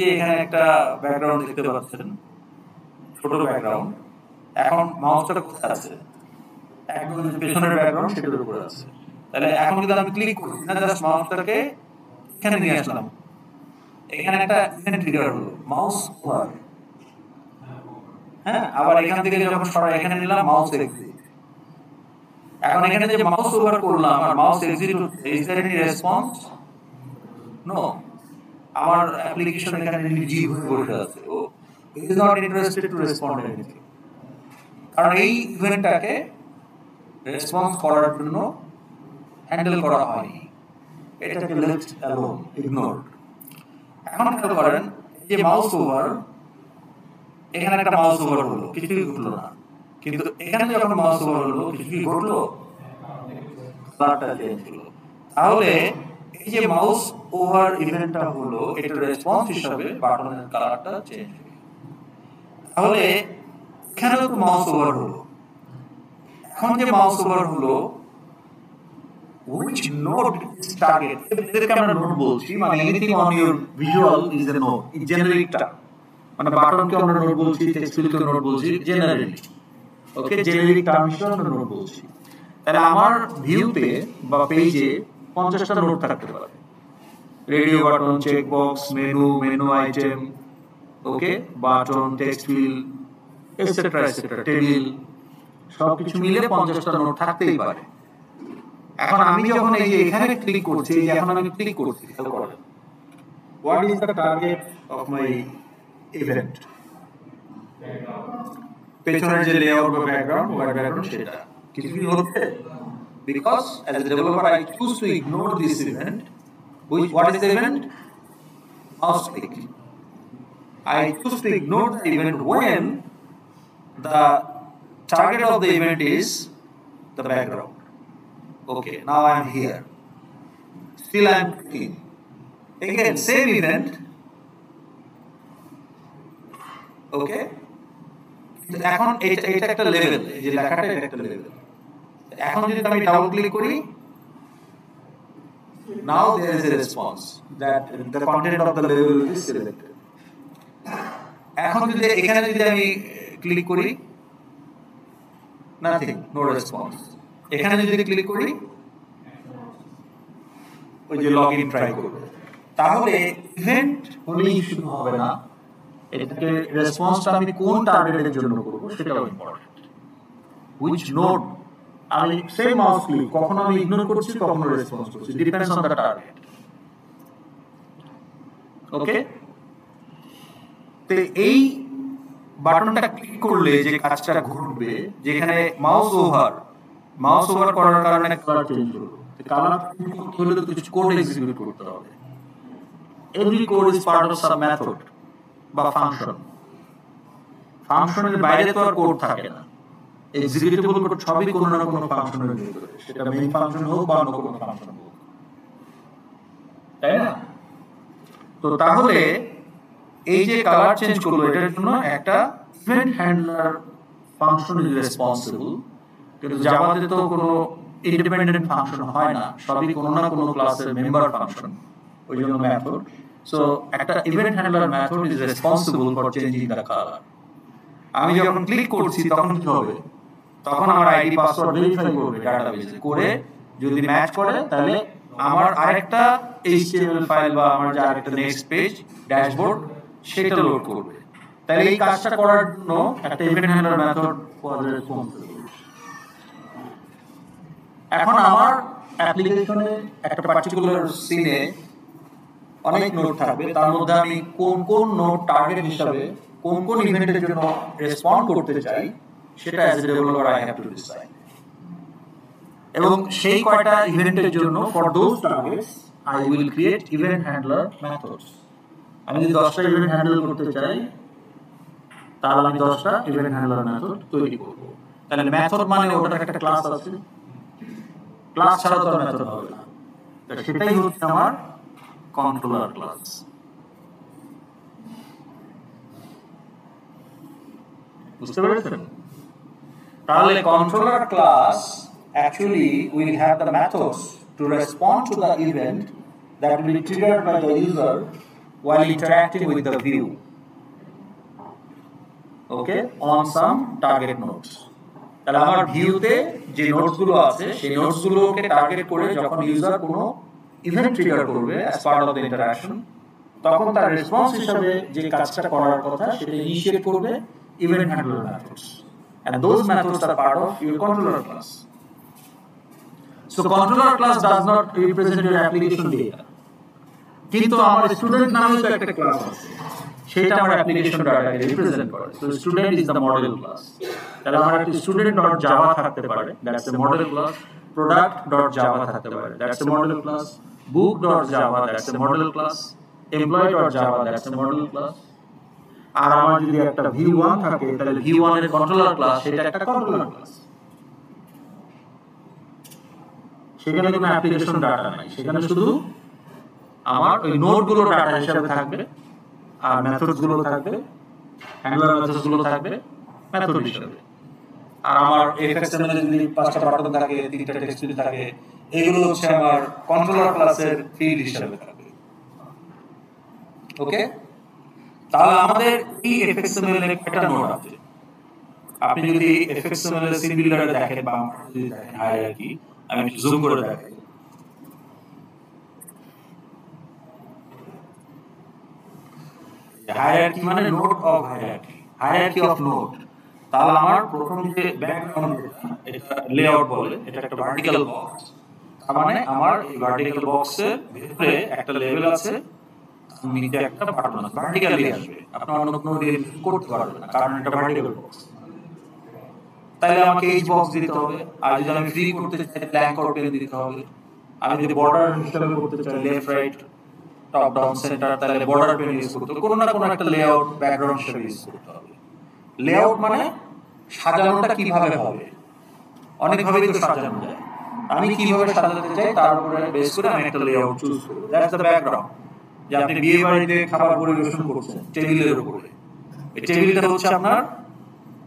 যে এখানে একটা ব্যাকগ্রাউন্ড দেখতে পাচ্ছেন, ছোট ব্যাকগ্রাউন্ড। এখন মাউসটা কোথায় আছে? একদম পেছনের ব্যাকগ্রাউন্ড সেটার উপরে আছে। তাহলে এখন যদি আমি ক্লিক করি না, জাস্ট মাউসটাকে এখানে নিয়ে আসলাম, এখানে একটা ইভেন্ট ট্রিগার হলো, মাউস ওভার। হ্যাঁ, আবার এখান থেকে যখন সরাই এখানে নিলাম, মাউস এক্সিট। এখন এখানে যে মাউস ওভার করলাম আর mouse exit, is there any response? No, আমার অ্যাপ্লিকেশন এখানে নির্জীব হয়ে বসে আছে, ও is not interested to respond anything. কারণ এই ইভেন্টটাকে রেসপন্স করার জন্য হ্যান্ডেল করা হয়নি, এটাকে লেফট অ্যালোন, ইগনোরড। এখন খেয়াল করেন, এই যে মাউস ওভার, এখানে একটা মাউস ওভার হলো, কিছুই ঘটলো না, কিন্তু এখানে যখন মাউস ওভার হলো কিছু কি ঘটলো? কালারটা চেঞ্জ হলো। তাহলে এই যে মাউস ওভার ইভেন্টটা হলো, এটার রেসপন্স হিসাবে বাটনের কালারটা চেঞ্জ হলো। তাহলে এখানেও তো মাউস ওভার হলো। এখন যে মাউস ওভার হলো, which node is target? এদেরকে আমরা নোড বলছি, মানে anything on your visual is a node, এই জেনারিকটা, মানে বাটনকে আমরা নোড বলছি, টেক্সট ফিল্ডকে নোড বলছি, জেনারেলি। ওকে, জেনারিক টার্ম হিসেবে আমরা নোড বলছি। তাহলে আমার ভিউতে বা পেজে 50টা নোড থাকতে পারে, radio button, check box, menu item, okay, button, text field, etcetera etcetera, table, সবকিছু মিলে 50টা নোড থাকতেই পারে। এখন আমি যখন এই যে এখানে ক্লিক করছি, এই যে এখন আমি ক্লিক করছি, খেয়াল করেন, what is the target of my event? পেছনের যে লেআউট বা ব্যাকগ্রাউন্ড, হোয়াইট ব্যাকগ্রাউন্ড, সেটা কিছু কি হচ্ছে? Because as a developer I choose to ignore this event. What is the event? Mouse click. I choose to ignore the event when the target of the event is the background. Okay, now I am here. Still I am clicking. Again, same event. Okay. এখন এটা একটা level, এই যে লেখাটা এটা একটা level. এখন যদি আমি ডাবল ক্লিক করি, now there is a response that the content of the level is selected. এখন যদি এখানে যদি আমি ক্লিক করি, nothing, no response. এখানে যদি ক্লিক করি, ওই যে লগইন ট্রাই করব, তাহলে ইভেন্ট হলেই শুরু হবে না, এটাকে রেসপন্সটা আমি কোন টার্গেটের জন্য করব সেটাও ইম্পর্টেন্ট। which node আমি সেম মাউস ক্লিক, কখনো আমি ইগনোর করছি, কখনো রেসপন্স করছি, ডিপেন্ডস অন দ্য টার্গেট। ওকে, তো এই বাটনটা ক্লিক করলে যে কাজটা ঘটবে, যেখানে মাউস ওভার করার কারণে কালার চেঞ্জ হলো, কালার চেঞ্জ করতে হলে তো কিছু কোড এক্সিকিউট করতে হবে। Every code is part of some method বা ফাংশন। ফাংশনের বাইরে তো আর কোড থাকে না, এক্সিকিউটেবল কোড সবই কোনো না কোনো ফাংশনের ভিতরে, সেটা মেইন ফাংশন হোক বা অন্য কোনো ফাংশন হোক, তাই না? তো তাহলে এই যে কালার চেঞ্জ করলো, এটার জন্য একটা event handler function is responsible. কিন্তু জাভাতে তো কোনো ইন্ডিপেন্ডেন্ট ফাংশন হয় না, সবই কোনো না কোনো ক্লাসের মেম্বার ফাংশন, ওই জন্য মেথড। সো একটা event handler method is responsible for changing the colour. আমি যখন ক্লিক করছি তখন কি হবে? তখন আমার আইডি পাসওয়ার্ড ভেরিফাই করবে ডাটাবেসে, করে যদি ম্যাচ করে তাহলে আমার আরেকটা এইচটিএমএল ফাইল বা আমার যে আরেকটা নেক্সট পেজ ড্যাশবোর্ড সেটা লোড করবে। তাহলে এই কাজটা করার জন্য একটা ইভেন্ট হ্যান্ডলার মেথড রেসপন্সিবল। এখন আমার অ্যাপ্লিকেশনে একটা পার্টিকুলার সিনে অনেক নোড থাকবে, তার মধ্যে আমি কোন কোন নোড টার্গেট হিসাবে কোন কোন ইভেন্টের জন্য রেসপন্ড করতে চাই, সেটা as a developer I have to decide. এবং সেই কয়টা ইভেন্টের জন্য for those targets I will create event handler methods. আমি যদি 10টা ইভেন্ট হ্যান্ডেল করতে চাই তাহলে আমি 10টা ইভেন্ট হ্যান্ডলার মেথড তৈরি করব। তাহলে মেথড মানে ওটার একটা ক্লাস আছে, ক্লাস ছাড়া তো মেথড হবে না, সেটাই হচ্ছে আমার কন্ট্রোলার ক্লাস। বুঝতে পেরেছেন? তাহলে controller class actually will have the methods to respond to the event that will be triggered by the user while interacting with the view, okay, on some target nodes. তাহলে আমার ভিউতে যে nodes গুলো আছে সেই নোডস গুলোকে target করে যখন ইউজার কোনো ইভেন্ট ট্রিগার করবে as part of the interaction, তখন তার রেসপন্স হিসেবে যে কাজটা করার কথা সেটা ইনিশিয়েট করবে event handler methods, and those methods are part of your controller class. So controller class does not represent your application data, কিন্তু আমার স্টুডেন্ট নামে তো একটা ক্লাস আছে, সেটা আমার অ্যাপ্লিকেশন ডাটাকে রিপ্রেজেন্ট করে। So student is the model class. তাহলে আমার একটা স্টুডেন্ট ডট জাভা থাকতে পারে, that's a model class. Product dot Java থাকতে পারে, that's a model class. Book dot Java, that's a model class. Employee dot Java, that's a model class. আর আমার যদি একটা V1 থাকে তাহলে V1 এর কন্ট্রোলার ক্লাস, সেটা একটা কন্ট্রোলার ক্লাস। সেখানে কোনো অ্যাপ্লিকেশন ডাটা নাই, সেখানে শুধু আমার ওই নোডগুলো ডাটা হিসেবে থাকবে, আর মেথডস গুলো থাকবে, হ্যান্ডলার মেথডস গুলো থাকবে মেথড হিসেবে। আর আমার এফএক্সএমএল এ যদি 5টা বাটন থাকে, 3টা টেক্সট ফিল্ড থাকে, এগুলো হচ্ছে আমার কন্ট্রোলার ক্লাসের ফিল্ড হিসেবে থাকবে। ওকে, তাহলে আমাদের এই এফএক্সএমএল এর একটা নোড আছে। আপনি যদি এফএক্সএমএল এর সিন বিল্ডারে দেখেন বা যদি দেখেন হায়ারার্কি, আমি জুম করে দেখাই। হায়ারার্কি মানে node of hierarchy, hierarchy of node. তাহলে আমার প্রথম যে ব্যাকগ্রাউন্ড, এটা লেআউট বলে, এটা একটা ভার্টিক্যাল বক্স। তার মানে আমার এই ভার্টিক্যাল বক্সের ভিতরে একটা লেভেল আছে, নিচে একটা বাটন আছে, ভার্টিক্যালি আসবে। আপনি অন্য কোনো দিয়ে করতে পারবেন না, কারণ এটা ভার্টিক্যাল বক্স। তাহলে আমাকে এই বক্স দিতে হবে। আর যদি আমি ফ্রি করতে চাই ব্ল্যাঙ্ক আউট পেন দিতে হবে। আমি যদি বর্ডার হিসেবে করতে চাই left right top down centre, তাহলে বর্ডার পেন ইউজ করতে হবে। কোনো না কোনো একটা লেআউট ব্যাকগ্রাউন্ড হিসেবে ইউজ করতে হবে। লেআউট মানে সাজানোটা কিভাবে হবে, অনেকভাবেই তো সাজানো যায়। আমি কিভাবে সাজাতে চাই তার উপরে বেস করে আমি একটা লেআউট চুজ করব। That's the background. যে আপনি বিয়ে বাড়িতে খাবার পরিবেশন করছেন টেবিলের উপরে, এই টেবিলটা হচ্ছে আপনার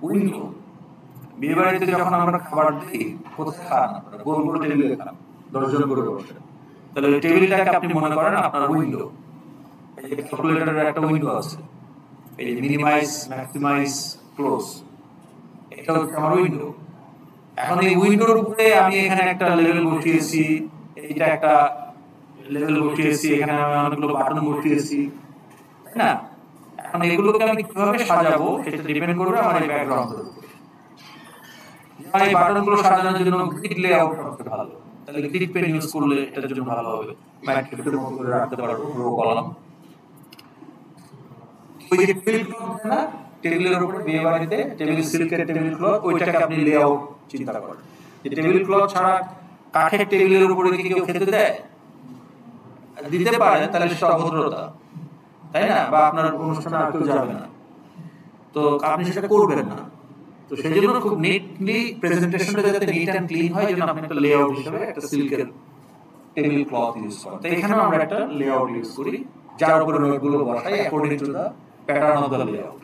উইন্ডো। বিয়ে বাড়িতে যখন আমরা খাবার দিই, কোথায় খান আপনারা? গোল গোল টেবিলে খান, 10 জন করে বসে। তাহলে ওই টেবিলটাকে আপনি মনে করেন আপনার উইন্ডো। এই যে ক্যালকুলেটরের একটা উইন্ডো আছে, এই যে মিনিমাইজ, ম্যাক্সিমাইজ, ক্লোজ, এটা হচ্ছে আমার উইন্ডো। এখন এই উইন্ডোর উপরে আমি এখানে একটা লেভেল বসিয়েছি, এইটা একটা লেভেল বসিয়েছি, এখানে আমি অনেকগুলো বাটন বসিয়েছি, তাই না? এখন এগুলোকে আমি কিভাবে সাজাবো সেটা ডিপেন্ড করবে আমার এই ব্যাকগ্রাউন্ডের উপরে। এই বাটনগুলো সাজানোর জন্য গ্রিড লেআউট করতে ভালো, তাহলে গ্রিড পেন ইউজ করলে এটার জন্য ভালো হবে। ম্যাট্রিক্সের মতো করে রাখতে পারবো রো কলাম। ওই যে টেবিল ক্লথ না, টেবিলের উপরে বিয়ে বাড়িতে টেবিল সিল্কের টেবিল ক্লথ, ওইটাকে আপনি লেআউট চিন্তা করেন। যে টেবিল ক্লথ ছাড়া কাঠের টেবিলের উপরে কি কেউ খেতে দেয়? দিতে পারে, তাহলে সেটা অভদ্রতা, তাই না? বা আপনার অনুষ্ঠানে আর কেউ যাবে না, তো আপনি সেটা করবেন না। তো সেই জন্য খুব নিটলি প্রেজেন্টেশনটা যাতে নিট অ্যান্ড ক্লিন হয়, জন্য আপনি একটা লেআউট হিসেবে একটা সিল্কের টেবিল ক্লথ ইউজ করেন। তো এখানেও আমরা একটা লেআউট ইউজ করি, যার উপরে নোটগুলো বসাই according to the pattern of the layout.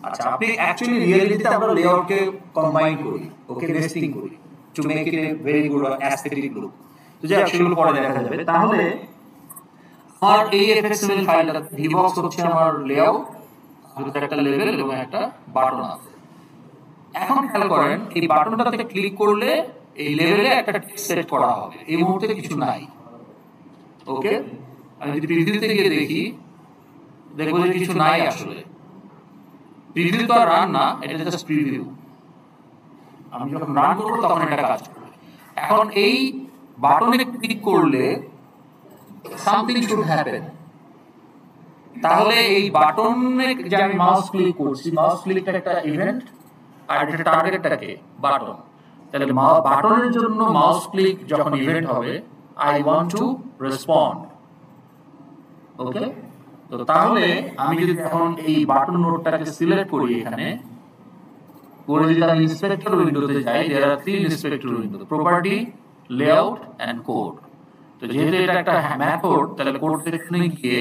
আচ্ছা, আপনি অ্যাকচুয়ালি রিয়েলিটিতে আমরা লেআউটকে কম্বাইন করি, ওকে নেস্টিং করি to make it a very good aesthetic look. তো যাই হোক, সেগুলো পরে দেখা যাবে। তাহলে আমার এই এফএক্সএমএল ফাইলটা ভিবক্স হচ্ছে আমার লেআউট, ভিতরে একটা লেভেল এবং একটা বাটন আছে। এখন খেয়াল করেন, এই বাটনটাতে ক্লিক করলে এই লেভেলে একটা টেক্সট সেট করা হবে। এই মুহূর্তে কিছু নাই। ওকে, আমি যদি প্রিভিউতে গিয়ে দেখি, দেখবো যে কিছু নাই আসলে। প্রিভিউ তো আর রান না, এটা জাস্ট প্রিভিউ। আমি যখন রান করবো তখন এটা কাজ করবে। এখন এই বাটনে ক্লিক করলে সামথিং শুড হ্যাপেন। তাহলে এই বাটনে যে আমি মাউস ক্লিক করছি, মাউস ক্লিকটা একটা ইভেন্ট, আর এটা টার্গেটটাকে বাটন। তাহলে বাটনের জন্য মাউস ক্লিক যখন ইভেন্ট হবে আই ওয়ান্ট টু রেসপন্ড, ওকে। তো তাহলে আমি যদি এখন এই বাটন নোডটাকে সিলেক্ট করি এখানে করে যদি আমি ইন্সপেক্টর উইন্ডোতে যাই, there are 3 inspector window, property, layout and code. তো যেহেতু এটা একটা মেথড, তাহলে কোড সেকশনে গিয়ে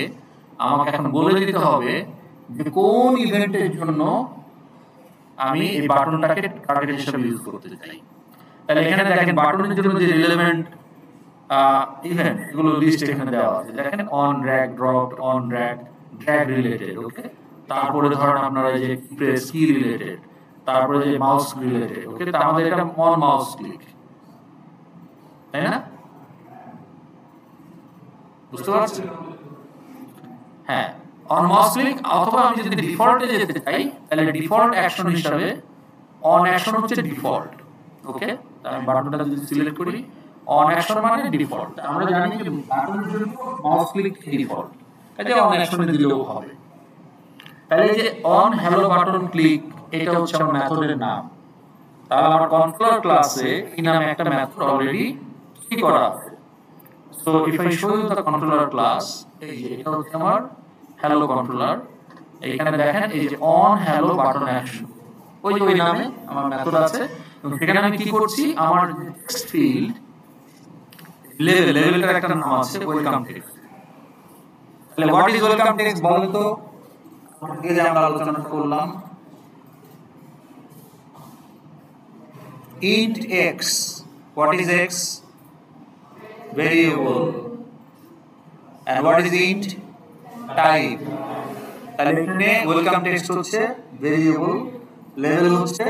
আমাকে এখন বলে দিতে হবে যে কোন ইভেন্টের জন্য আমি এই বাটনটাকে টার্গেট হিসেবে ইউজ করতে চাই। তাহলে এখানে দেখেন বাটনের জন্য যে রিলেভেন্ট ইভেন্ট এগুলো লিস্ট এখানে দেওয়া আছে, দেখেন on drag, drop, on drag, drag related, okay. তারপরে ধরেন আপনারা যে প্রেস কি রিলেটেড, তারপরে যে মাউস রিলেটেড, ওকে। তো আমাদের এটা অন মাউস ক্লিক, তাই না? বুঝতে পারছেন? হ্যাঁ, অন মাউস ক্লিক। অথবা আমি যদি ডিফল্টে যেতে চাই তাহলে ডিফল্ট অ্যাকশন হিসাবে অন অ্যাকশন হচ্ছে ডিফল্ট, ওকে। আমি বাটনটা যদি সিলেক্ট করি, অন অ্যাকশন মানে ডিফল্ট। আমরা জানি যে বাটনের জন্য মাউস ক্লিক ডিফল্ট, এটা অন অ্যাকশনে দিলেও হবে। তাহলে এই যে অন হ্যালো বাটন ক্লিক, এটা হচ্ছে আমার মেথডের নাম। তাহলে আমার কন্ট্রোলার ক্লাসে এই নামে একটা মেথড অলরেডি কি করা আছে। So if I show you the controller class, এই যে এটা হচ্ছে আমার হ্যালো কন্ট্রোলার। এইখানে দেখেন এই যে অন হ্যালো বাটন অ্যাকশন, ওই যে ওই নামে আমার মেথড আছে। এবং সেখানে আমি কি করছি, আমার টেক্সট ফিল্ড লেভেলটার একটা নাম আছে ওয়েলকাম টেক্সট। তাহলে হোয়াট ইজ ওয়েলকাম টেক্সট বলেন তো, আগে যে আমরা আলোচনা করলাম int x, what is x? Variable. And what is int? Type. তাহলে এখানে ওয়েলকাম টেক্সট হচ্ছে ভেরিয়েবল, লেভেল হচ্ছে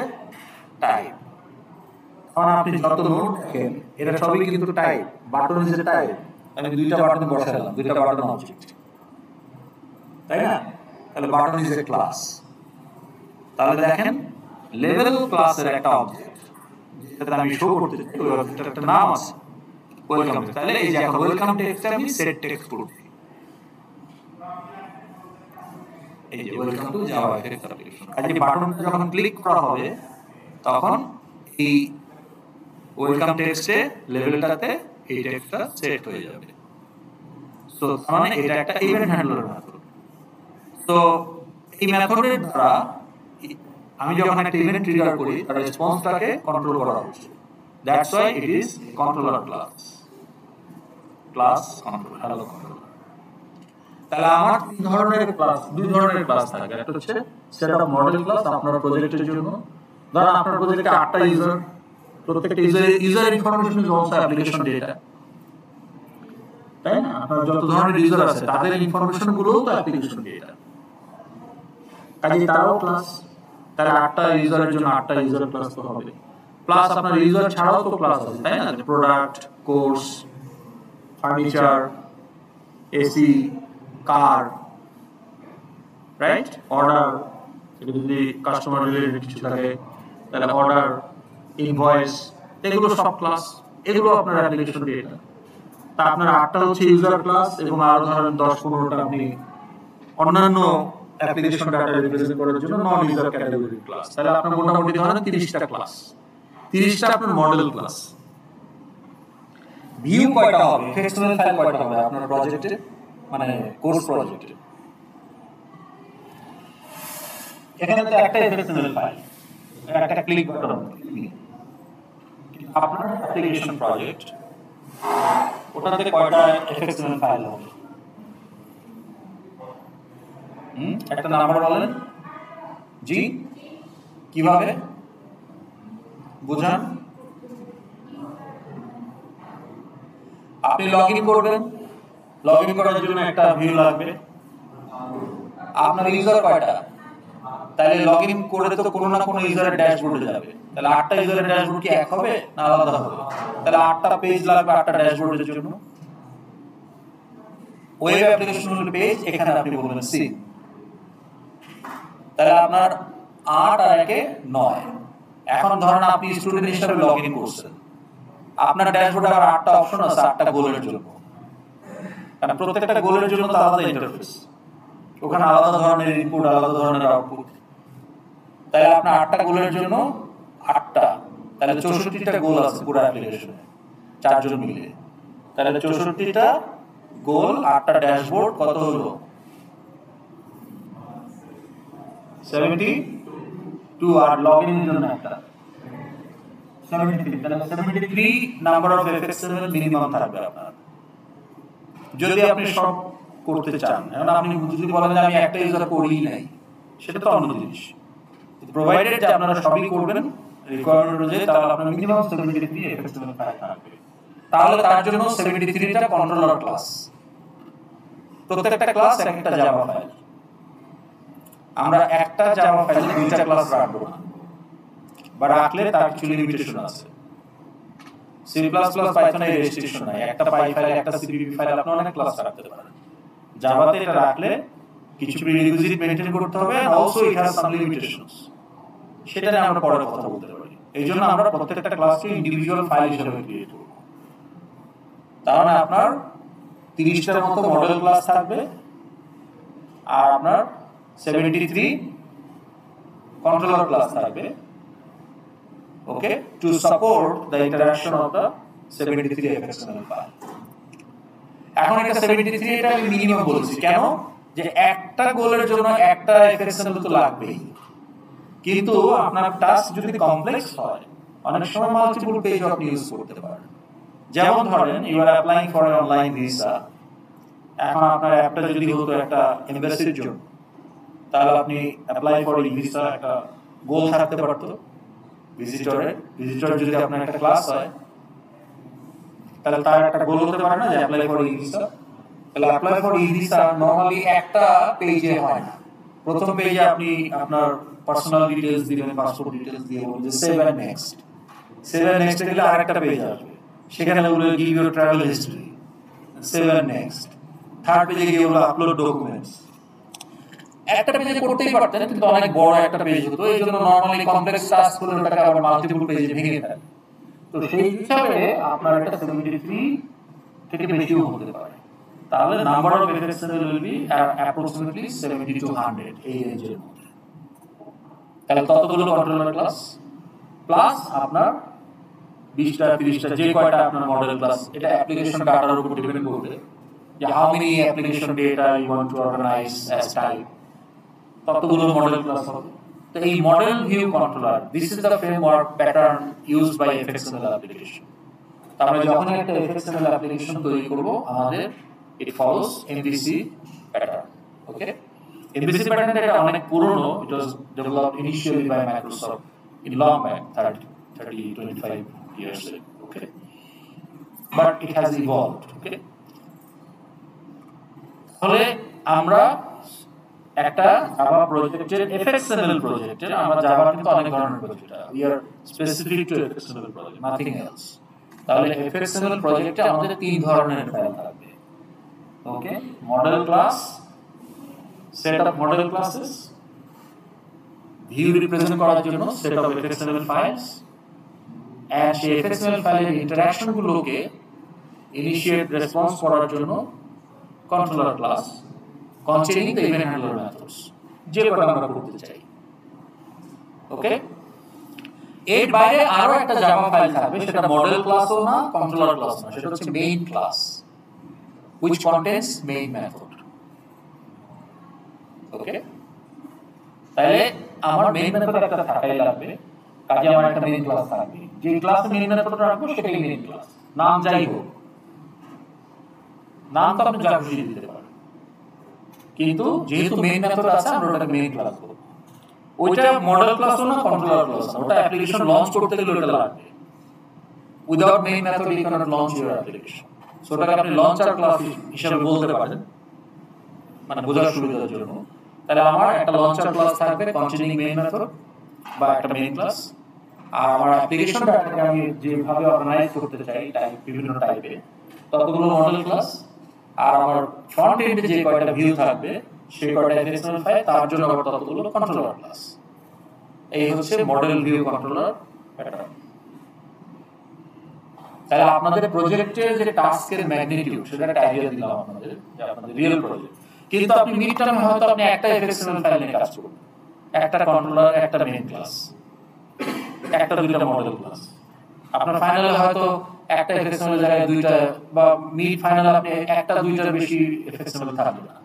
টাইপ। এখন আপনি যত নোট দেখেন এটা সবই কিন্তু টাইপ, বাটন যে টাইপ। আমি দুইটা বাটন বসালাম, দুইটা বাটন অবজেক্ট, তাই না? তাহলে বাটন ইজ এ ক্লাস। তাহলে দেখেন লেভেল ক্লাসের একটা অবজেক্ট যেটা আমি শো করতে চাই, ওই অবজেক্টের একটা নাম আছে ওয়েলকাম টেক্সট। তাহলে এই যে এখন ওয়েলকাম টেক্সটে আমি সেট টেক্সট করছি, এই যে welcome to JavaFX application. আর যে বাটনটা যখন ক্লিক করা হবে তখন এই ওয়েলকাম টেক্সটে লেভেলটাতে এই টেক্সটটা সেট হয়ে যাবে। সো মানে এটা একটা ইভেন্ট হ্যান্ডলার মেথড। তো এই মেথডের দ্বারা আমি যখন একটা ইভেন্ট ট্রিগার করি তার রেসপন্সটাকে কন্ট্রোল করা হচ্ছে। That's why it is controller class, class control, hello controller. তাহলে আমার দুই ধরনের ক্লাস থাকে। একটা হচ্ছে সেটআপ মডেল ক্লাস আপনার প্রজেক্টের জন্য। ধরেন আপনার প্রজেক্টে 8টা ইউজার, প্রত্যেকটা user information is also application data, তাই না? আপনার যত ধরনের ইউজার আছে তাদের ইনফরমেশন গুলোও তো অ্যাপ্লিকেশন ডেটা, কাজেই তারাও ক্লাস। তাহলে 8টা ইউজারের জন্য 8টা ইউজার ক্লাস তো হবে। প্লাস আপনার ইউজার ছাড়াও তো ক্লাস আছে, তাই না? প্রোডাক্ট, কোর্স, ফার্নিচার, এসি, কার, রাইট? অর্ডার, যদি কাস্টমার রিলেটেড কিছু থাকে তাহলে অর্ডার, ইনভয়েস, এগুলো সব ক্লাস। এগুলো আপনার অ্যাপ্লিকেশন ডেটা। তা আপনার 8টা হচ্ছে ইউজার ক্লাস এবং আরো ধরেন 10-15টা আপনি অন্যান্য অ্যাপ্লিকেশন ডাটা রিপ্রেজেন্ট করার জন্য নন ইউজার ক্যাটাগরি ক্লাস। তাহলে আপনার মোটামুটি ধরেন 30টা ক্লাস, 30টা আপনার মডেল ক্লাস। ভিউ কয়টা হবে, এক্সটারনাল ফাইল কয়টা হবে আপনার প্রজেক্টে, মানে কোর্স প্রজেক্টে? এখানে তো একটা এক্সটারনাল ফাইল, একটা ক্লিক বাটন। আপনার অ্যাপ্লিকেশন প্রজেক্ট, ওটাতে কয়টা এক্সটারনাল ফাইল হবে? একটা নাম্বার বলেন। জি, কিভাবে বুঝান? আপনি লগইন করবেন, লগইন করার জন্য একটা ভিউ লাগবে। আপনার ইউজার কয়টা? তাহলে লগইন করে তো কোনো না কোনো ইউজারের ড্যাশবোর্ডে যাবে। তাহলে 8টা ইউজারের ড্যাশবোর্ড কি এক হবে না আলাদা হবে? তাহলে 8টা পেজ লাগবে 8টা ড্যাশবোর্ডের জন্য। ওয়েব অ্যাপ্লিকেশন পেজ, এখানে আপনি বলবেন সি। তাহলে আপনার 8 আর 1 9। এখন ধরেন আপনি স্টুডেন্ট হিসেবে লগইন করছেন, আপনার ড্যাশবোর্ডে আবার 8টা অপশন আছে 8টা গোলের জন্য। কারণ প্রত্যেকটা গোলের জন্য তো আলাদা ইন্টারফেস, ওখানে আলাদা ধরনের ইনপুট, আলাদা ধরনের আউটপুট। তাহলে আপনার 8টা গোলের জন্য 8টা তাহলে 64টা গোল আছে পুরো অ্যাপ্লিকেশনে, 4 জন মিলে। তাহলে 64টা গোল, 8টা ড্যাশবোর্ড, কত হলো? 72। আর লগইনের জন্য একটা 73। তাহলে 73 নাম্বার অফ এফএক্সএমএল মিনিমাম থাকবে আপনার, যদি আপনি সব করতে চান। এখন আপনি যদি বলেন যে আমি একটা ইউজার করিই নাই, সেটা তো অন্য জিনিস। প্রোভাইডেড যে আপনারা সবই করবেন রিকোয়ারমেন্ট অনুযায়ী, তাহলে আপনার মিনিমাম 73 এফএক্সএমএল ফাইল থাকবে। তাহলে তার জন্য 73টা কন্ট্রোলার ক্লাস, প্রত্যেকটা ক্লাস একটা জাভা ফাইল। আমরা একটা জাভা ফাইলে 2টা ক্লাস রাখবো না, বা রাখলে তার কিছু লিমিটেশন আছে। সি প্লাস প্লাস পাইথনে এই রেস্ট্রিকশন নাই, একটা পাই ফাইল একটা সিপিপি ফাইল আপনি অনেক ক্লাস রাখতে পারেন। জাভাতে এটা রাখলে কিছু প্রিরিকুইজিট মেইনটেইন করতে হবে, and also it has some limitations. সেটা নিয়ে আমরা পরে কথা বলতে পারি। এইজন্য আমরা প্রত্যেকটা ক্লাসকে ইন্ডিভিজুয়াল ফাইল হিসেবে ক্রিয়েট করব। তাহলে আপনার 30টার মতো মডেল ক্লাস থাকবে, আর আপনার 73 কন্ট্রোলার ক্লাস থাকবে। Okay, to support the interaction of the 73 FXML file. এখন এটা 73 এটা আমি মিনিমাম বলছি কেন, যে একটা গোলের জন্য একটা এফএক্সএমএল তো লাগবেই। কিন্তু আপনার টাস্ক যদি কমপ্লেক্স হয়, অনেক সময় মাল্টিপল পেজ আপনি ইউজ করতে পারেন। যেমন ধরেন you are applying for an online visa. এখন আপনার অ্যাপটা যদি হতো একটা এমবাসির জন্য, তাহলে আপনি অ্যাপ্লাই ফর ই ভিসা একটা গোল থাকতে পারতো ভিজিটর যদি আপনার একটা ক্লাস হয়, তাহলে তার একটা গোল হতে পারে না যে অ্যাপ্লাই ফর ই ভিসা। তাহলে apply for e visa normally একটা পেজে হয় না। প্রথম পেজে আপনি আপনার পার্সোনাল ডিটেইলস দিবেন, পাসপোর্ট ডিটেইলস দিয়ে বলবেন save and next. Save and next গেলে আরেকটা পেজ আসবে, সেখানে বলবে give your travel history, save and next. Third পেজে গিয়ে বলবে আপলোড ডকুমেন্টস। একটা পেজে করতেই পারতেন, কিন্তু অনেক বড় একটা পেজ হতো, এই জন্য নরমালি কমপ্লেক্স টাস্ক গুলো ওটাকে আবার মাল্টিপল পেজে ভেঙে ফেলে। তো সেই হিসাবে আপনার এটা 73 থেকে বেশিও হতে পারে। তাহলে number of FXML will be approximately 70 to 100 এই রেঞ্জের মধ্যে। তাহলে ততগুলো কন্ট্রোলার ক্লাস প্লাস আপনার 20টা 30টা যে কয়টা আপনার মডেল ক্লাস, এটা অ্যাপ্লিকেশন ডাটার উপর ডিপেন্ড করবে যে how many application data you want to organize as type, ততগুলো মডেল ক্লাস হবে। তো এই model view controller, this is the framework pattern used by FXML application. তাহলে যখন একটা এফএক্সএমএল অ্যাপ্লিকেশন তৈরি করব, আমাদের it follows MVC pattern. Okay, MVC pattern এটা অনেক পুরনো, it was developed initially by Microsoft in long back 25 years ago. Okay, but it has evolved. Okay, তাহলে আমরা একটা জাভা প্রজেক্টের এফএক্সএমএল প্রজেক্টের, আমরা জাভা কিন্তু অনেক ধরনের project, we are specific to FXML project, nothing else. তাহলে এফএক্সএমএল প্রজেক্টে আমাদের 3 ধরনের ফাইল থাকবে। Okay, model class, set of model classes, view represent করার জন্য set of FXML files, and সেই এফএক্সএমএল ফাইলের ইন্টারঅ্যাকশন গুলোকে ইনিশিয়েট রেসপন্স করার জন্য controller class containing the event handler methods, যে কটা আমরা করতে চাই। ওকে, এর বাইরে আরো একটা জাভা ফাইল থাকবে, সেটা মডেল ক্লাসও না, কন্ট্রোলার ক্লাস না, সেটা হচ্ছে main class, which contains main method. ওকে, তাহলে আমার মেইন মেথড একটা থাকাই লাগবে, কাজে আমার একটা মেইন ক্লাস থাকবে। যে ক্লাসে মেইন মেথড রাখবো সেটাই মেইন ক্লাস, নাম যাই হোক, নাম তো আপনি যা খুশি দিতে পারেন, কিন্তু যেহেতু মেইন মেথড আছে আমরা ওটাকে মেইন ক্লাস বলবো। ওইটা মডেল ক্লাসও না, কন্ট্রোলার ক্লাস না, ওটা অ্যাপ্লিকেশন লঞ্চ করতে গেলে ওটা লাগবে। Without main method you cannot launch your application. So ওটাকে আপনি লঞ্চার ক্লাস হিসেবে বলতে পারেন, মানে বোঝার সুবিধার জন্য। তাহলে আমার একটা লঞ্চার ক্লাস থাকবে কন্টেইনিং মেইন মেথড বা একটা মেইন ক্লাস, আর আমার অ্যাপ্লিকেশন ডাটাকে আমি যেভাবে অর্গানাইজ করতে চাই টাইপ বিভিন্ন টাইপে, ততগুলো মডেল ক্লাস, আর আমার ফ্রন্ট এন্ডে যে কয়টা ভিউ থাকবে সেই কয়টা এফএক্সএমএল ফাইল, তার জন্য আবার ততগুলো কন্ট্রোলার ক্লাস। এই হচ্ছে মডেল ভিউ কন্ট্রোলার প্যাটার্ন। তাহলে আপনাদের প্রজেক্টের যে টাস্কের ম্যাগনিটিউড সেটা একটা আইডিয়া দিলাম আপনাদের, যে আপনাদের রিয়েল প্রজেক্ট। কিন্তু আপনি মিড টার্মে হয়তো আপনি একটা এফএক্সএমএল ফাইল নিয়ে কাজ করবেন, একটা কন্ট্রোলার, একটা মেইন ক্লাস, একটা দুইটা মডেল ক্লাস। আপনার ফাইনালে হয়তো একটা এফএক্সএমএল এর জায়গায় দুইটা, বা মিড ফাইনালে আপনি একটা দুইটার বেশি এফএক্সএমএল থাকবে না,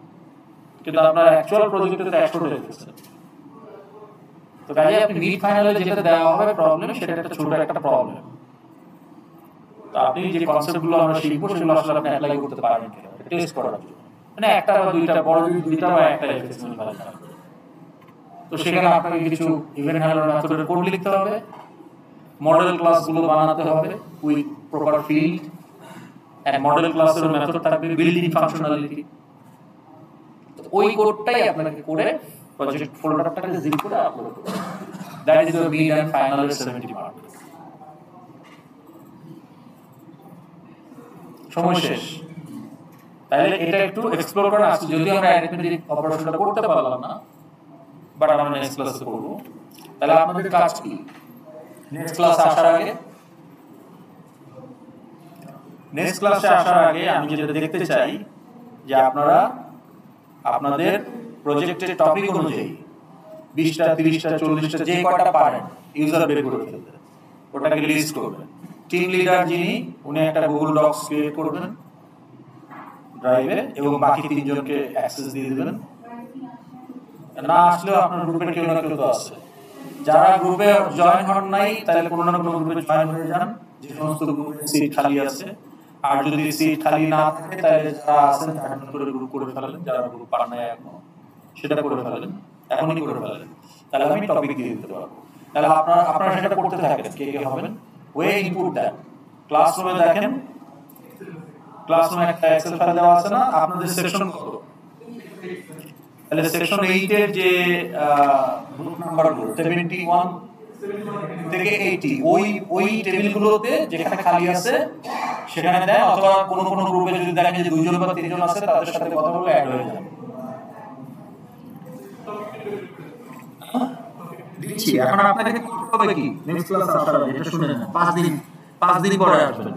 কিন্তু আপনার অ্যাকচুয়াল প্রজেক্টে তো 100টা এফএক্সএমএল। তো কাজে আপনি মিড ফাইনালে যেটা দেওয়া হবে প্রবলেম, সেটা একটা ছোট একটা প্রবলেম। তো আপনি যে কনসেপ্টগুলো আমরা শিখবো সেগুলো আসলে আপনি অ্যাপ্লাই করতে পারবেন কিনা টেস্ট করার জন্য, মানে একটা বা দুইটা, বড় যদি দুইটা বা একটা এফএক্সএমএল ভালো থাকবে। তো সেখানে আপনাকে কিছু ইভেন্ট হ্যান্ডলার মেথডের কোড লিখতে হবে, মডেল ক্লাসগুলো বানাতে হবে with proper field, and model ক্লাসের মেথড থাকবে বিল্ডিং ফাংশনালিটি। ওই কোডটাই আপনাকে করে প্রজেক্ট ফোল্ডারটাকে জিপ করে আপলোড করতে হবে। That is the mid and final 70 mark. সময় শেষ। তাহলে এটা একটু এক্সপ্লোর করা আছে, যদি আমরা অ্যারিথমেটিক অপারেশনটা করতে পারলাম না, বাট আমরা নেক্সট ক্লাসে করব। তাহলে আপনাদের কাজ কি? নেক্সট ক্লাসে আসার আগে আমি যেটা দেখতে চাই যে আপনারা আপনাদের প্রজেক্টের টপিক অনুযায়ী 20টা 30টা 40টা যে কয়টা পারেন ইউজার বের করে ফেলবেন, ওটাকে লিস্ট করবেন। টিম লিডার যিনি, উনি একটা গুগল ডক্স ক্রিয়েট করবেন ড্রাইভে, এবং বাকি 3 জনকে অ্যাক্সেস দিয়ে দিবেন। না আসলেও আপনার গ্রুপের কেউ না কেউ তো আছে। যারা গ্রুপে জয়েন হন নাই, তাহলে কোনো না কোনো গ্রুপে জয়েন হয়ে যান, যে সমস্ত গ্রুপে সিট খালি আছে। আর যদি সিট খালি না থাকে, তাহলে যারা আছেন তারা করে গ্রুপ করে ফেলেন, যারা গ্রুপ পান নাই এখনো সেটা করে ফেলেন, এখনই করে ফেলেন। তাহলে আমি টপিক দিয়ে দিতে পারবো। তাহলে আপনারা সেটা করতে থাকেন, কে কে হবেন। ওয়ে ইনপুট দেন। ক্লাসরুমে দেখেন, ক্লাসরুমে একটা এক্সেল ফাইল দেওয়া আছে না, আপনাদের সেকশন কত? তাহলে সেকশন 8 এর যে গ্রুপ নাম্বারগুলো 71 থেকে 80, ওই টেবিলগুলোতে যেখানে খালি আছে সেখানে দেন, অথবা কোন গ্রুপে যদি দেখেন যে 2 জন বা 3 জন আছে, তাদের সাথে কথা বলে অ্যাড হয়ে যান। দিচ্ছি। এখন আপনাকে করতে হবে কি, নেক্সট ক্লাস আসার আগে এটা শুনে নেন। 5 দিন পরে আসবেন।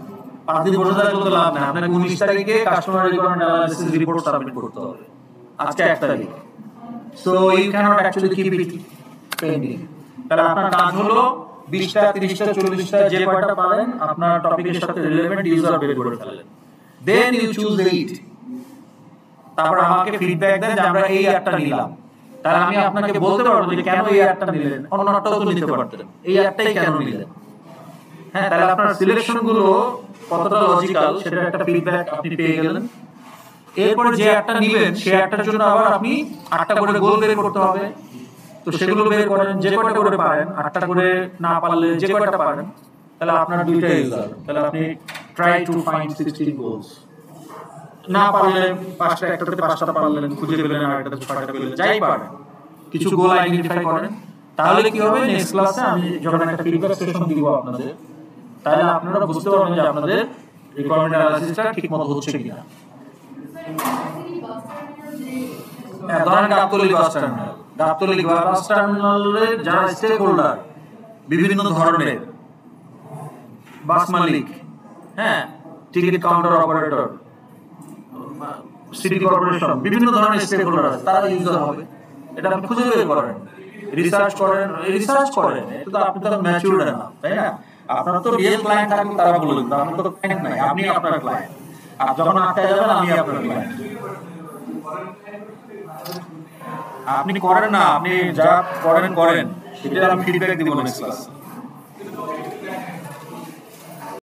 5 দিন বসে থাকলে তো লাভ নাই। আপনাকে 19 তারিখে customer requirement analysis report submit করতে হবে। আজকে 1 তারিখ। So you cannot actually keep it pending. তাহলে আপনার কাজ হলো 20টা 30টা 40টা যে কয়টা পারেন আপনার টপিকের সাথে রিলেভেন্ট ইউজার বের করে ফেলেন। Then you choose 8। তারপর আমাকে ফিডব্যাক দেন যে আমরা এই একটা নিলাম। তাহলে আমি আপনাকে বলতে পারবো যে কেন এই একটা নিলেন, অন্যটাও তো নিতে পারতেন, এই একটাই কেন নিলেন। হ্যাঁ, তাহলে আপনার সিলেকশন গুলো কতটা লজিক্যাল সেটা একটা ফিডব্যাক আপনি পেয়ে গেলেন। এরপরে যে একটা নিবেন সে একটার জন্য আবার আপনি 8টা করে গোল বের করতে হবে। তো সেগুলো বের করেন, যে কয়টা করে পারেন, 8টা করে না পারলে যে কয়টা পারেন, তাহলে আপনার 2টা ইউজার। তাহলে আপনি ট্রাই টু ফাইন্ড 16 গোলস। না পারলে 5টা, একটাতে 5টা পারলেন, খুঁজে পেলেন, আর একটাতে 6টা পেলেন, যাই পারেন কিছু গোল আইডেন্টিফাই করেন। তাহলে কি হবে, নেক্সট ক্লাসে আমি যখন একটা ফিডব্যাক সেশন দিব আপনাদের, তাহলে আপনারা বুঝতে পারবেন যে আপনাদের রিকোয়ারমেন্ট অ্যানালাইসিসটা ঠিকমতো হচ্ছে কিনা। ধরেন গাবতলী বাস টার্মিনালের যারা স্টেক হোল্ডার, বিভিন্ন ধরনের বাস মালিক, হ্যাঁ, ticket counter operator, city corporation, বিভিন্ন ধরনের স্টেক হোল্ডার আছে, তারা ইউজার হবে। এটা আপনি খুঁজে বের করেন, রিসার্চ করেন। এটা তো আপনি তো ম্যাচিউরড না, তাই না? আপনার তো রিয়েল ক্লায়েন্ট থাকলে তারা বলবেন, আপনার তো ক্লায়েন্ট নাই, আপনি আপনার ক্লায়েন্ট। আর যখন আটকায় যাবেন আমি আপনার ক্লায়েন্ট। আপনি করেন না, আপনি যা করেন, এটা আমি ফিডব্যাক দিব নেক্সট ক্লাস।